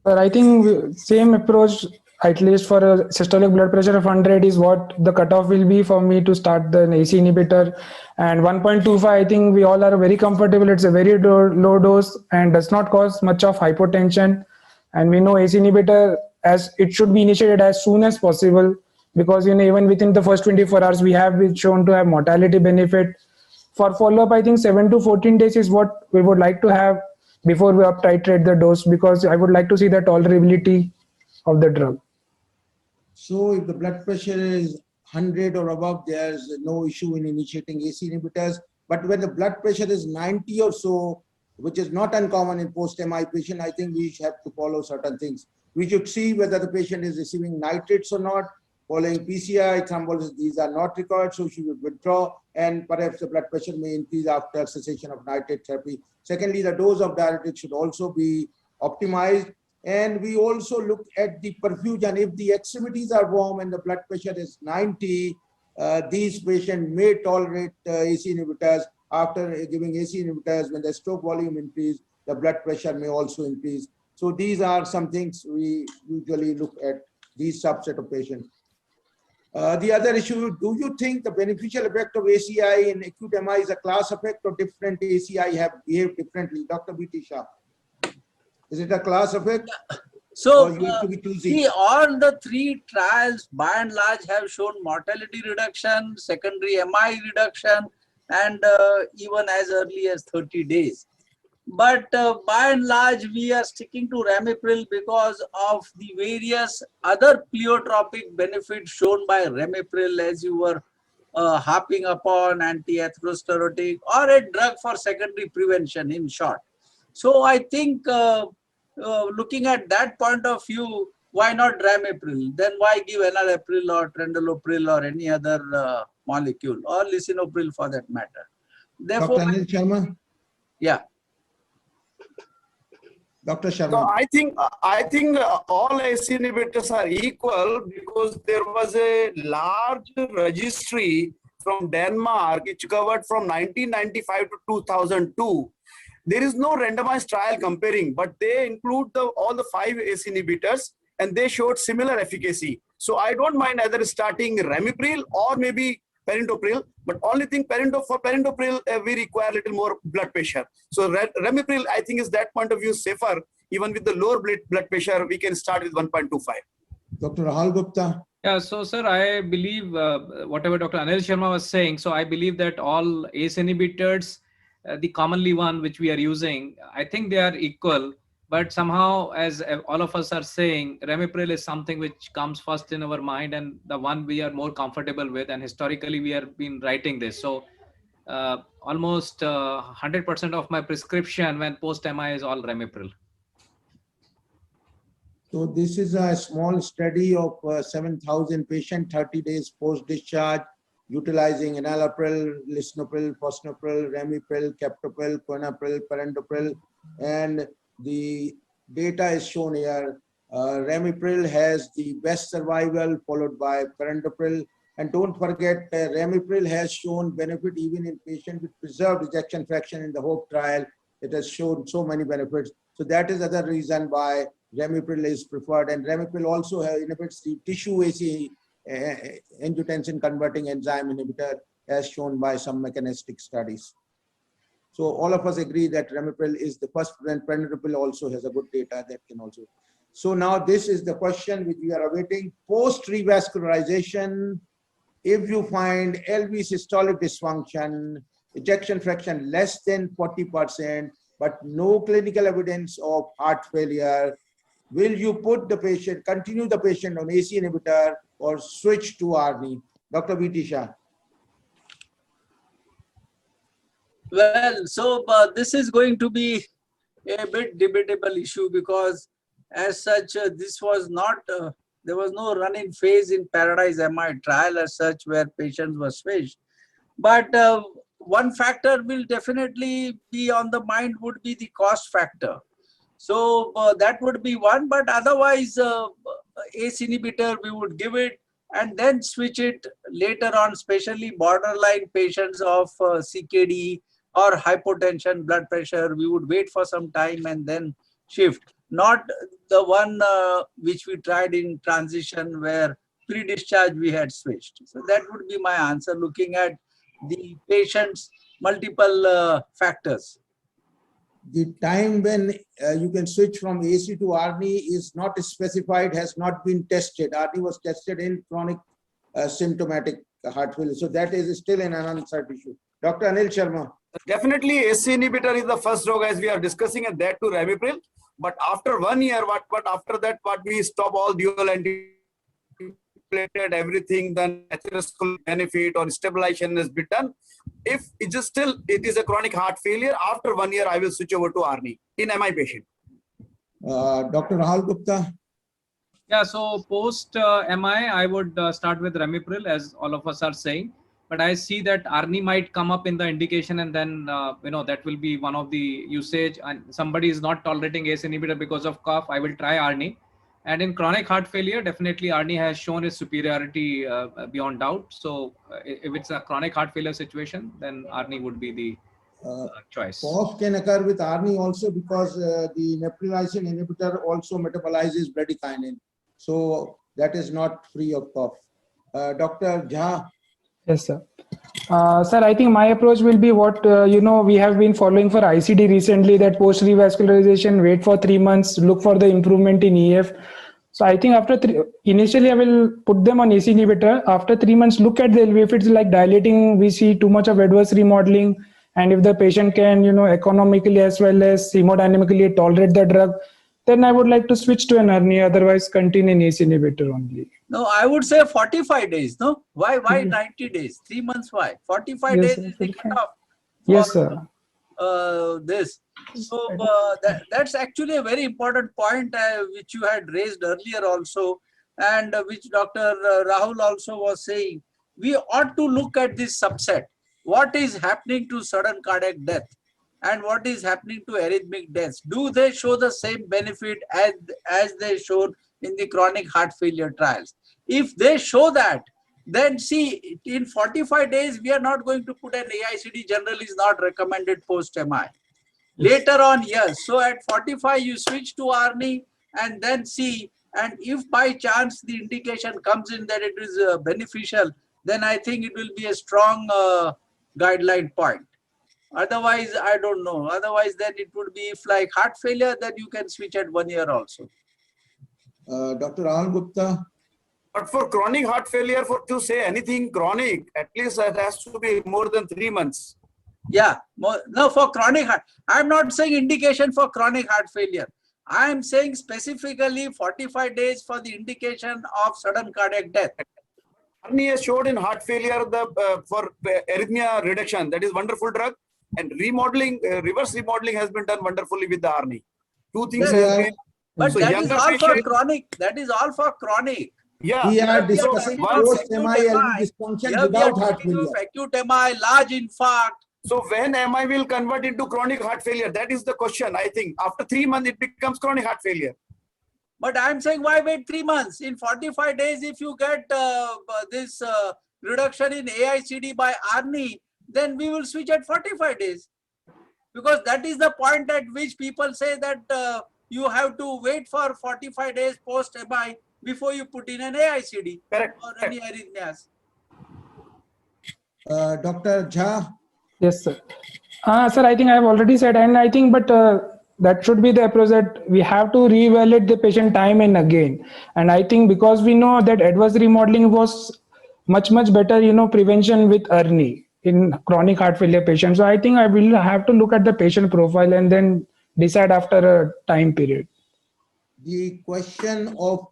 Sir, I think same approach, at least for a systolic blood pressure of 100 is what the cutoff will be for me to start the AC inhibitor. And 1.25, I think we all are very comfortable. It's a very low dose and does not cause much of hypotension. And we know AC inhibitor, as it should be initiated as soon as possible, because even within the first 24 hours, we have been shown to have mortality benefit. For follow-up, I think 7 to 14 days is what we would like to have before we up titrate the dose, because I would like to see the tolerability of the drug. So if the blood pressure is 100 or above, there's no issue in initiating AC inhibitors. But when the blood pressure is 90 or so, which is not uncommon in post-MI patient, I think we have to follow certain things. We should see whether the patient is receiving nitrates or not. Following PCI, thrombolysis, these are not required, so she would withdraw, and perhaps the blood pressure may increase after cessation of nitrate therapy. Secondly, the dose of diuretic should also be optimized. And we also look at the perfusion. If the extremities are warm and the blood pressure is 90, these patients may tolerate AC inhibitors. After giving AC inhibitors, when the stroke volume increase, the blood pressure may also increase. So these are some things we usually look at these subset of patients. The other issue, do you think the beneficial effect of ACI in acute MI is a class effect or different ACI have behaved differently? Dr. B.T. Shah. Is it a class effect? So, Or you have to be choosy? see, all the 3 trials by and large have shown mortality reduction, secondary MI reduction, and even as early as 30 days. But by and large, we are sticking to Ramipril because of the various other pleiotropic benefits shown by Ramipril, as you were harping upon, anti-atherosclerotic, or a drug for secondary prevention, in short. So I think looking at that point of view, why not Ramipril? Then why give enalapril or trendolopril or any other molecule, or lisinopril for that matter? Therefore, Dr. Anil Sharma? yeah. Dr. So Sharma. I think all AC inhibitors are equal because there was a large registry from Denmark which covered from 1995 to 2002. There is no randomized trial comparing, but they include all the 5 ACE inhibitors and they showed similar efficacy. So I don't mind either starting Ramipril or maybe Perindopril, but only thing for Perindopril, we require a little more blood pressure. So Ramipril, I think, is that point of view safer. Even with the lower blood pressure, we can start with 1.25. Dr. Rahul Gupta. Yeah, so sir, I believe whatever Dr. Anil Sharma was saying. So I believe that all ACE inhibitors, the commonly one which we are using, I think they are equal. But somehow, as all of us are saying, Ramipril is something which comes first in our mind and the one we are more comfortable with. And historically, we have been writing this. So almost 100% of my prescription when post-MI is all Ramipril. So this is a small study of 7,000 patients, 30 days post-discharge, utilizing enalapril, lisinopril, fosinopril, Ramipril, captopril, quinapril, Perindopril, and the data is shown here. Ramipril has the best survival, followed by Perindopril. And don't forget, Ramipril has shown benefit even in patients with preserved ejection fraction in the HOPE trial. It has shown so many benefits. So that is another reason why Ramipril is preferred. And Ramipril also inhibits the tissue AC angiotensin converting enzyme inhibitor, as shown by some mechanistic studies. So all of us agree that Ramipril is the first, and Perindopril also has a good data that can also. So now this is the question which we are awaiting. Post revascularization, if you find LV systolic dysfunction, ejection fraction less than 40%, but no clinical evidence of heart failure. Will you put the patient, continue the patient on AC inhibitor or switch to ARNI? Dr. VT Shah. Well, so this is going to be a bit debatable issue because as such, this was not, there was no run-in phase in Paradise MI trial as such where patients were switched. But one factor will definitely be on the mind would be the cost factor. So that would be one, but otherwise ACE inhibitor we would give it and then switch it later on, especially borderline patients of CKD or hypotension, blood pressure. We would wait for some time and then shift. Not the one which we tried in transition where pre-discharge we had switched. So that would be my answer looking at the patient's multiple factors. The time when you can switch from AC to ARNI is not specified, has not been tested. ARNI was tested in chronic symptomatic heart failure. So that is still an unanswered issue. Dr. Anil Sharma. Definitely AC inhibitor is the first drug as we are discussing, and that to Ramipril. But after 1 year, what after that, what we stop all dual antiplatelet, everything, then atherosclerotic benefit or stabilization has been done. If it is still, it is a chronic heart failure, after 1 year, I will switch over to ARNI in MI patient. Dr. Rahul Gupta. Yeah, so post MI, I would start with Ramipril, as all of us are saying. But I see that ARNI might come up in the indication, and then that will be one of the usage. And somebody is not tolerating ACE inhibitor because of cough, I will try ARNI. And in chronic heart failure, definitely ARNI has shown its superiority beyond doubt. So if it's a chronic heart failure situation, then ARNI would be the choice. Cough can occur with ARNI also because the neprilysin inhibitor also metabolizes bradykinin. So that is not free of cough. Dr. Jha. Yes, sir. Sir, I think my approach will be what, we have been following for ICD recently, that post revascularization, wait for 3 months, look for the improvement in EF. So I think initially I will put them on AC inhibitor. After 3 months, look at the LV. If it's like dilating, we see too much of adverse remodeling. And if the patient can, economically as well as hemodynamically tolerate the drug, then I would like to switch to an ARNI, otherwise continue in AC inhibitor only. No, I would say 45 days, no? Why 90 days? 3 months, why? 45 Yes, days sir, is the 45. cutoff. Yes, sir. This. So that's actually a very important point which you had raised earlier also, and which Dr. Rahul also was saying. We ought to look at this subset. What is happening to sudden cardiac death and what is happening to arrhythmic deaths? Do they show the same benefit as they showed in the chronic heart failure trials? If they show that, then see, in 45 days, we are not going to put an AICD. Generally is not recommended post-MI. Later on, yes. So at 45, you switch to ARNI and then see. And if by chance the indication comes in that it is beneficial, then I think it will be a strong guideline point. Otherwise, I don't know. Otherwise, then it would be if like heart failure, then you can switch at 1 year also. Dr. Rahul Gupta. But for chronic heart failure, to say anything chronic, at least it has to be more than 3 months. Yeah, no, for chronic heart. I'm not saying indication for chronic heart failure. I am saying specifically 45 days for the indication of sudden cardiac death. ARNI has showed in heart failure for arrhythmia reduction. That is wonderful drug. And remodeling, reverse remodeling has been done wonderfully with the ARNI. 2 things have been. But So that is younger all for patient- chronic. That is all for chronic. Yeah. We are Yeah, discussing yeah, post-MI acute LV MI. dysfunction Here we are without heart talking failure. of acute MI, large infarct. So when MI will convert into chronic heart failure? That is the question, I think. After 3 months, it becomes chronic heart failure. But I'm saying why wait 3 months? In 45 days, if you get this reduction in AICD by ARNI, then we will switch at 45 days. Because that is the point at which people say that you have to wait for 45 days post-MI before you put in an AICD Correct. or any arrhythmias. Dr. Jha. Yes, sir. Sir, I think I have already said, and I think, but that should be the approach, that we have to reevaluate the patient time and again. And I think because we know that adverse remodeling was much better, prevention with ARNI. in chronic heart failure patients. So I think I will have to look at the patient profile and then decide after a time period. The question of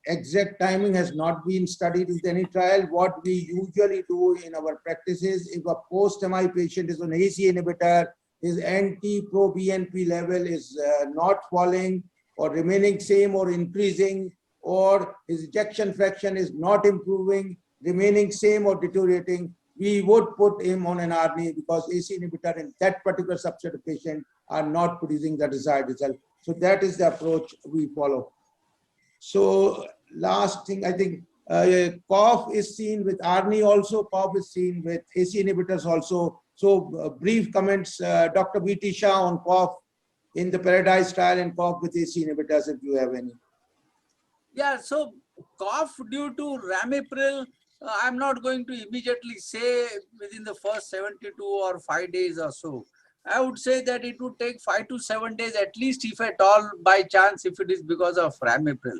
exact timing has not been studied in any trial. What we usually do in our practices, if a post-MI patient is on ACE inhibitor, his NT-proBNP level is not falling or remaining same or increasing, or his ejection fraction is not improving, remaining same or deteriorating, we would put him on an ARNI because ACE inhibitor in that particular subset of patient are not producing the desired result. So that is the approach we follow. So last thing, I think cough is seen with ARNI also, cough is seen with ACE inhibitors also. So brief comments, Dr. VT Shah on cough in the Paradise trial and cough with AC inhibitors if you have any. Yeah, so cough due to ramipril, I'm not going to immediately say within the first 72 or 5 days or so. I would say that it would take 5 to 7 days at least, if at all, by chance, if it is because of ramipril.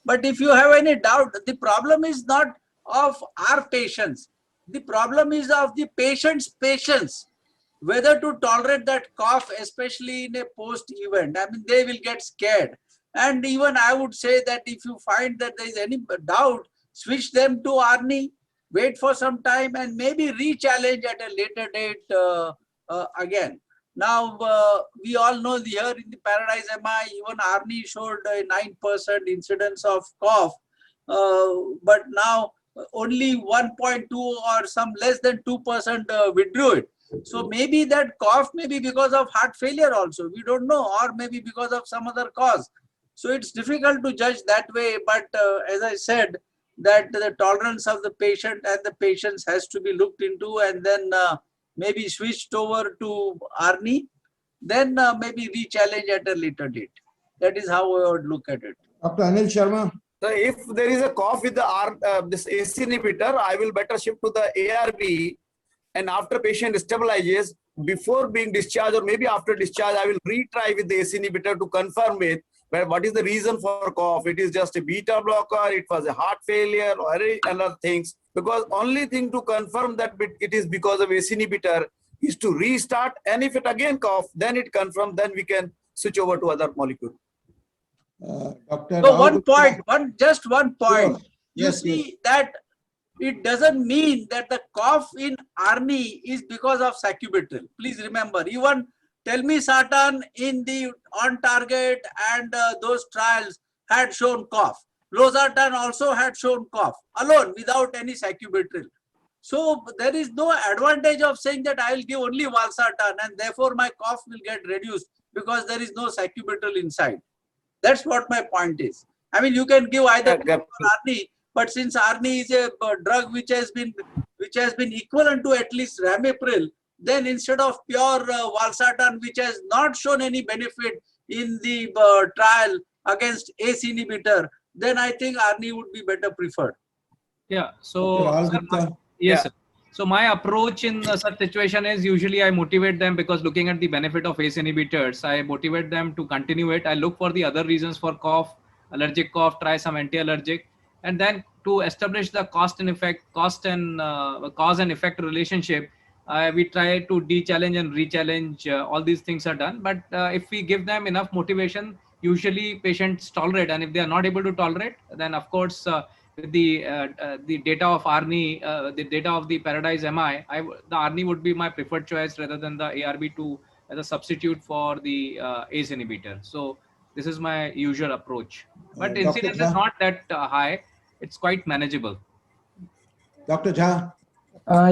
But if you have any doubt, the problem is not of our patients. The problem is of the patient's patients, whether to tolerate that cough, especially in a post-event. I mean, they will get scared. And even I would say that if you find that there is any doubt, switch them to ARNI, wait for some time, and maybe re-challenge at a later date again. Now, we all know here in the Paradise MI, even ARNI showed a 9% incidence of cough, but now only 1.2 or some less than 2% withdrew it. So maybe that cough may be because of heart failure also, we don't know, or maybe because of some other cause. So it's difficult to judge that way, but as I said, that the tolerance of the patient and the patients has to be looked into, and then maybe switched over to ARNI, then maybe re-challenge at a later date. That is how I would look at it. Dr. Anil Sharma. So if there is a cough with the this ACE inhibitor, I will better shift to the ARB, and after patient stabilizes, before being discharged or maybe after discharge, I will retry with the ACE inhibitor to confirm it. But what is the reason for cough? It is just a beta blocker, it was a heart failure or any other things. Because only thing to confirm that it is because of ACE inhibitor is to restart, and if it again cough, then it confirm, then we can switch over to other molecule. Dr. So Rao one Gupta. point, just one point. Sure. You Yes, see that it doesn't mean that the cough in ARNI is because of sacubitril. Please remember, even telmisartan in the on target and those trials had shown cough. Losartan also had shown cough alone without any sacubitril. So there is no advantage of saying that I will give only valsartan and therefore my cough will get reduced because there is no sacubitril inside. That's what my point is. I mean, you can give either ARNI, but since ARNI is a drug which has been equivalent to at least ramipril, then instead of pure valsartan, which has not shown any benefit in the trial against ACE inhibitor, then I think ARNI would be better preferred. Yeah. So, Dr. Rao sir, Gupta. yes, sir. So my approach in such situation is usually I motivate them, because looking at the benefit of ACE inhibitors, I motivate them to continue it. I look for the other reasons for cough, allergic cough, try some anti-allergic, and then to establish the cause and effect relationship, we try to de-challenge and re-challenge. All these things are done. But if we give them enough motivation, usually patients tolerate, and if they are not able to tolerate, then of course with the data of ARNI, the data of the Paradise MI, the ARNI would be my preferred choice rather than the ARB2 as a substitute for the ACE inhibitor. So this is my usual approach. But Dr. incidence is Jha. not that high. It's quite manageable. Dr. Jha.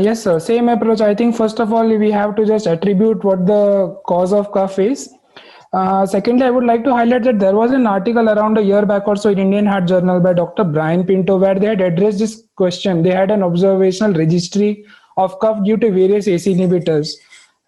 Yes, sir. Same approach. I think first of all, we have to just attribute what the cause of cough is. Secondly, I would like to highlight that there was an article around a year back or so in Indian Heart Journal by Dr. Brian Pinto, where they had addressed this question. They had an observational registry of cough due to various ACE inhibitors.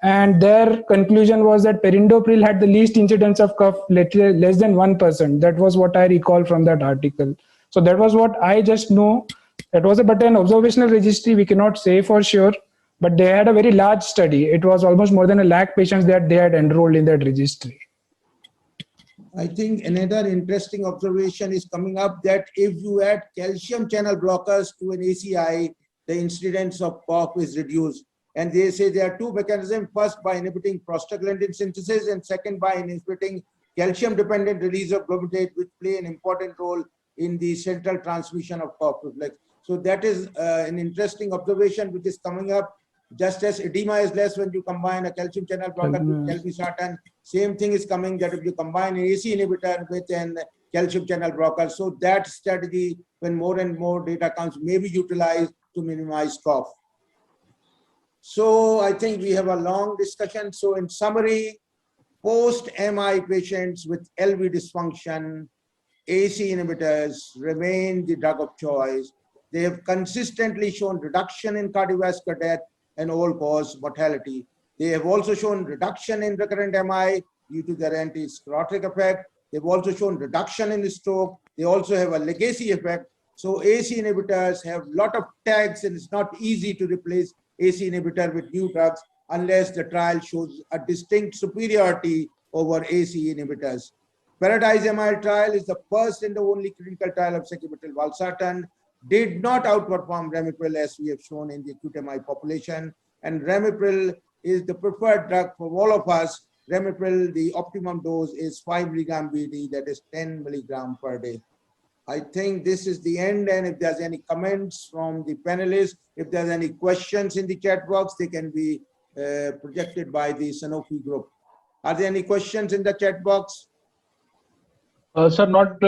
And their conclusion was that perindopril had the least incidence of cough, less than 1%. That was what I recall from that article. So that was what I just know. That was but an observational registry. We cannot say for sure, but they had a very large study. It was almost more than 1 lakh patients that they had enrolled in that registry. I think another interesting observation is coming up that if you add calcium channel blockers to an ACI, the incidence of cough is reduced. And they say there are two mechanisms, first by inhibiting prostaglandin synthesis and second by inhibiting calcium-dependent release of globulate, which play an important role in the central transmission of cough reflex. So that is an interesting observation which is coming up. Just as edema is less when you combine a calcium channel blocker with telmisartan, same thing is coming that if you combine an AC inhibitor with an calcium channel blocker. So that strategy, when more and more data comes, may be utilized to minimize cough. So I think we have a long discussion. So in summary, post-MI patients with LV dysfunction, AC inhibitors remain the drug of choice. They have consistently shown reduction in cardiovascular death and all-cause mortality. They have also shown reduction in recurrent MI due to their anti-sclerotic effect. They've also shown reduction in the stroke. They also have a legacy effect. So AC inhibitors have a lot of tags, and it's not easy to replace AC inhibitor with new drugs unless the trial shows a distinct superiority over AC inhibitors. Paradise MI trial is the first and the only clinical trial of sacubitril/valsartan, did not outperform Ramipril as we have shown in the acute MI population. And Ramipril is the preferred drug for all of us. Ramipril, the optimum dose is 5 milligram BD, that is 10 milligram per day. I think this is the end, and if there's any comments from the panelists, if there's any questions in the chat box, they can be projected by the Sanofi group. Are there any questions in the chat box? Sir, not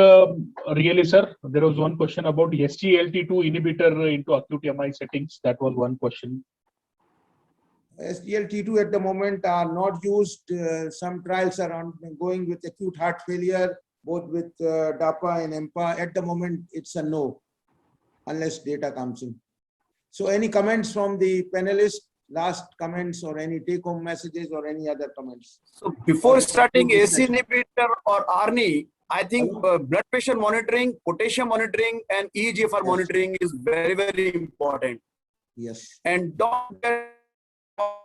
really, sir. There was one question about SGLT2 inhibitor into acute MI settings. That was one question. SGLT2 at the moment are not used. Some trials are ongoing with acute heart failure, both with DAPA and EMPA. At the moment, it's a no, unless data comes in. So any comments from the panelists, last comments or any take-home messages or any other comments? So before starting AC inhibitor or ARNI, I think blood pressure monitoring, potassium monitoring, and EGFR monitoring is very, very important. Yes. And don't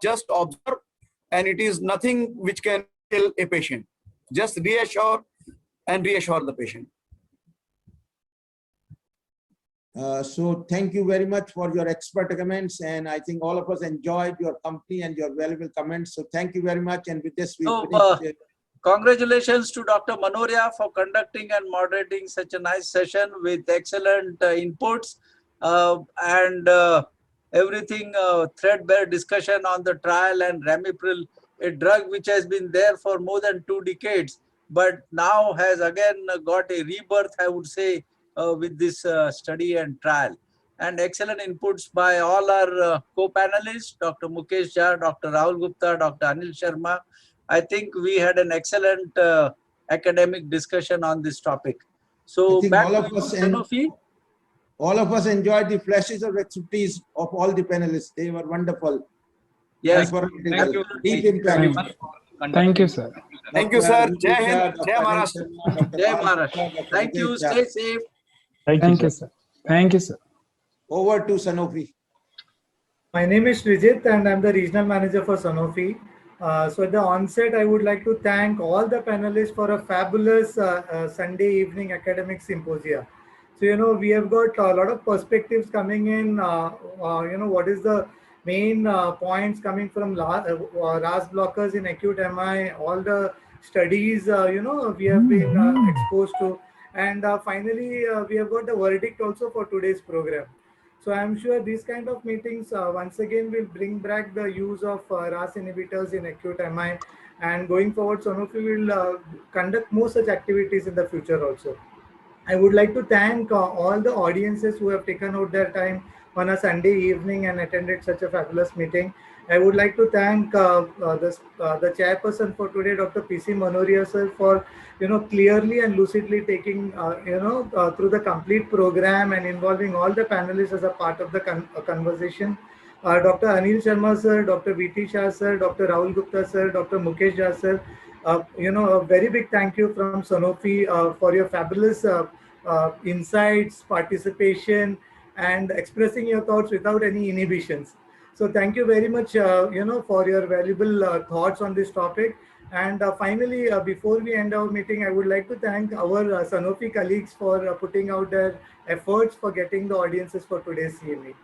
just observe, and it is nothing which can kill a patient. Just reassure the patient. So thank you very much for your expert comments, and I think all of us enjoyed your company and your valuable comments. So thank you very much. And with this, we finish. Congratulations to Dr. Manoria for conducting and moderating such a nice session with excellent inputs and everything threadbare discussion on the trial and Ramipril, a drug which has been there for more than 2 decades, but now has again got a rebirth, I would say, with this study and trial. And excellent inputs by all our co-panelists, Dr. Mukesh Jha, Dr. Rahul Gupta, Dr. Anil Sharma. I think we had an excellent academic discussion on this topic. So back to you, Sanofi. All of us enjoyed the flashes of expertise of all the panelists. They were wonderful. Yes. Thank you. Deep impact. Thank you, sir. Thank you, sir. Jai Hind, Jai Maharashtra. Jai Maharashtra. Thank you. Stay safe. Thank you, sir. Thank you, sir. Over to Sanofi. My name is Srijit and I'm the regional manager for Sanofi. So at the onset, I would like to thank all the panelists for a fabulous Sunday evening academic symposia. So, we have got a lot of perspectives coming in, what is the main points coming from RAS blockers in acute MI, all the studies, we have been exposed to. And finally, we have got the verdict also for today's program. So I'm sure these kind of meetings once again will bring back the use of RAS inhibitors in acute MI, and going forward, Sanofi will conduct more such activities in the future also. I would like to thank all the audiences who have taken out their time on a Sunday evening and attended such a fabulous meeting. I would like to thank the chairperson for today, Dr. P.C. Manoria sir, for clearly and lucidly taking through the complete program and involving all the panelists as a part of the conversation. Dr. Anil Sharma sir, Dr. V.T. Shah sir, Dr. Rahul Gupta sir, Dr. Mukesh Jha sir. A very big thank you from Sanofi for your fabulous insights, participation, and expressing your thoughts without any inhibitions. So thank you very much, for your valuable thoughts on this topic. And finally, before we end our meeting, I would like to thank our Sanofi colleagues for putting out their efforts for getting the audiences for today's CME.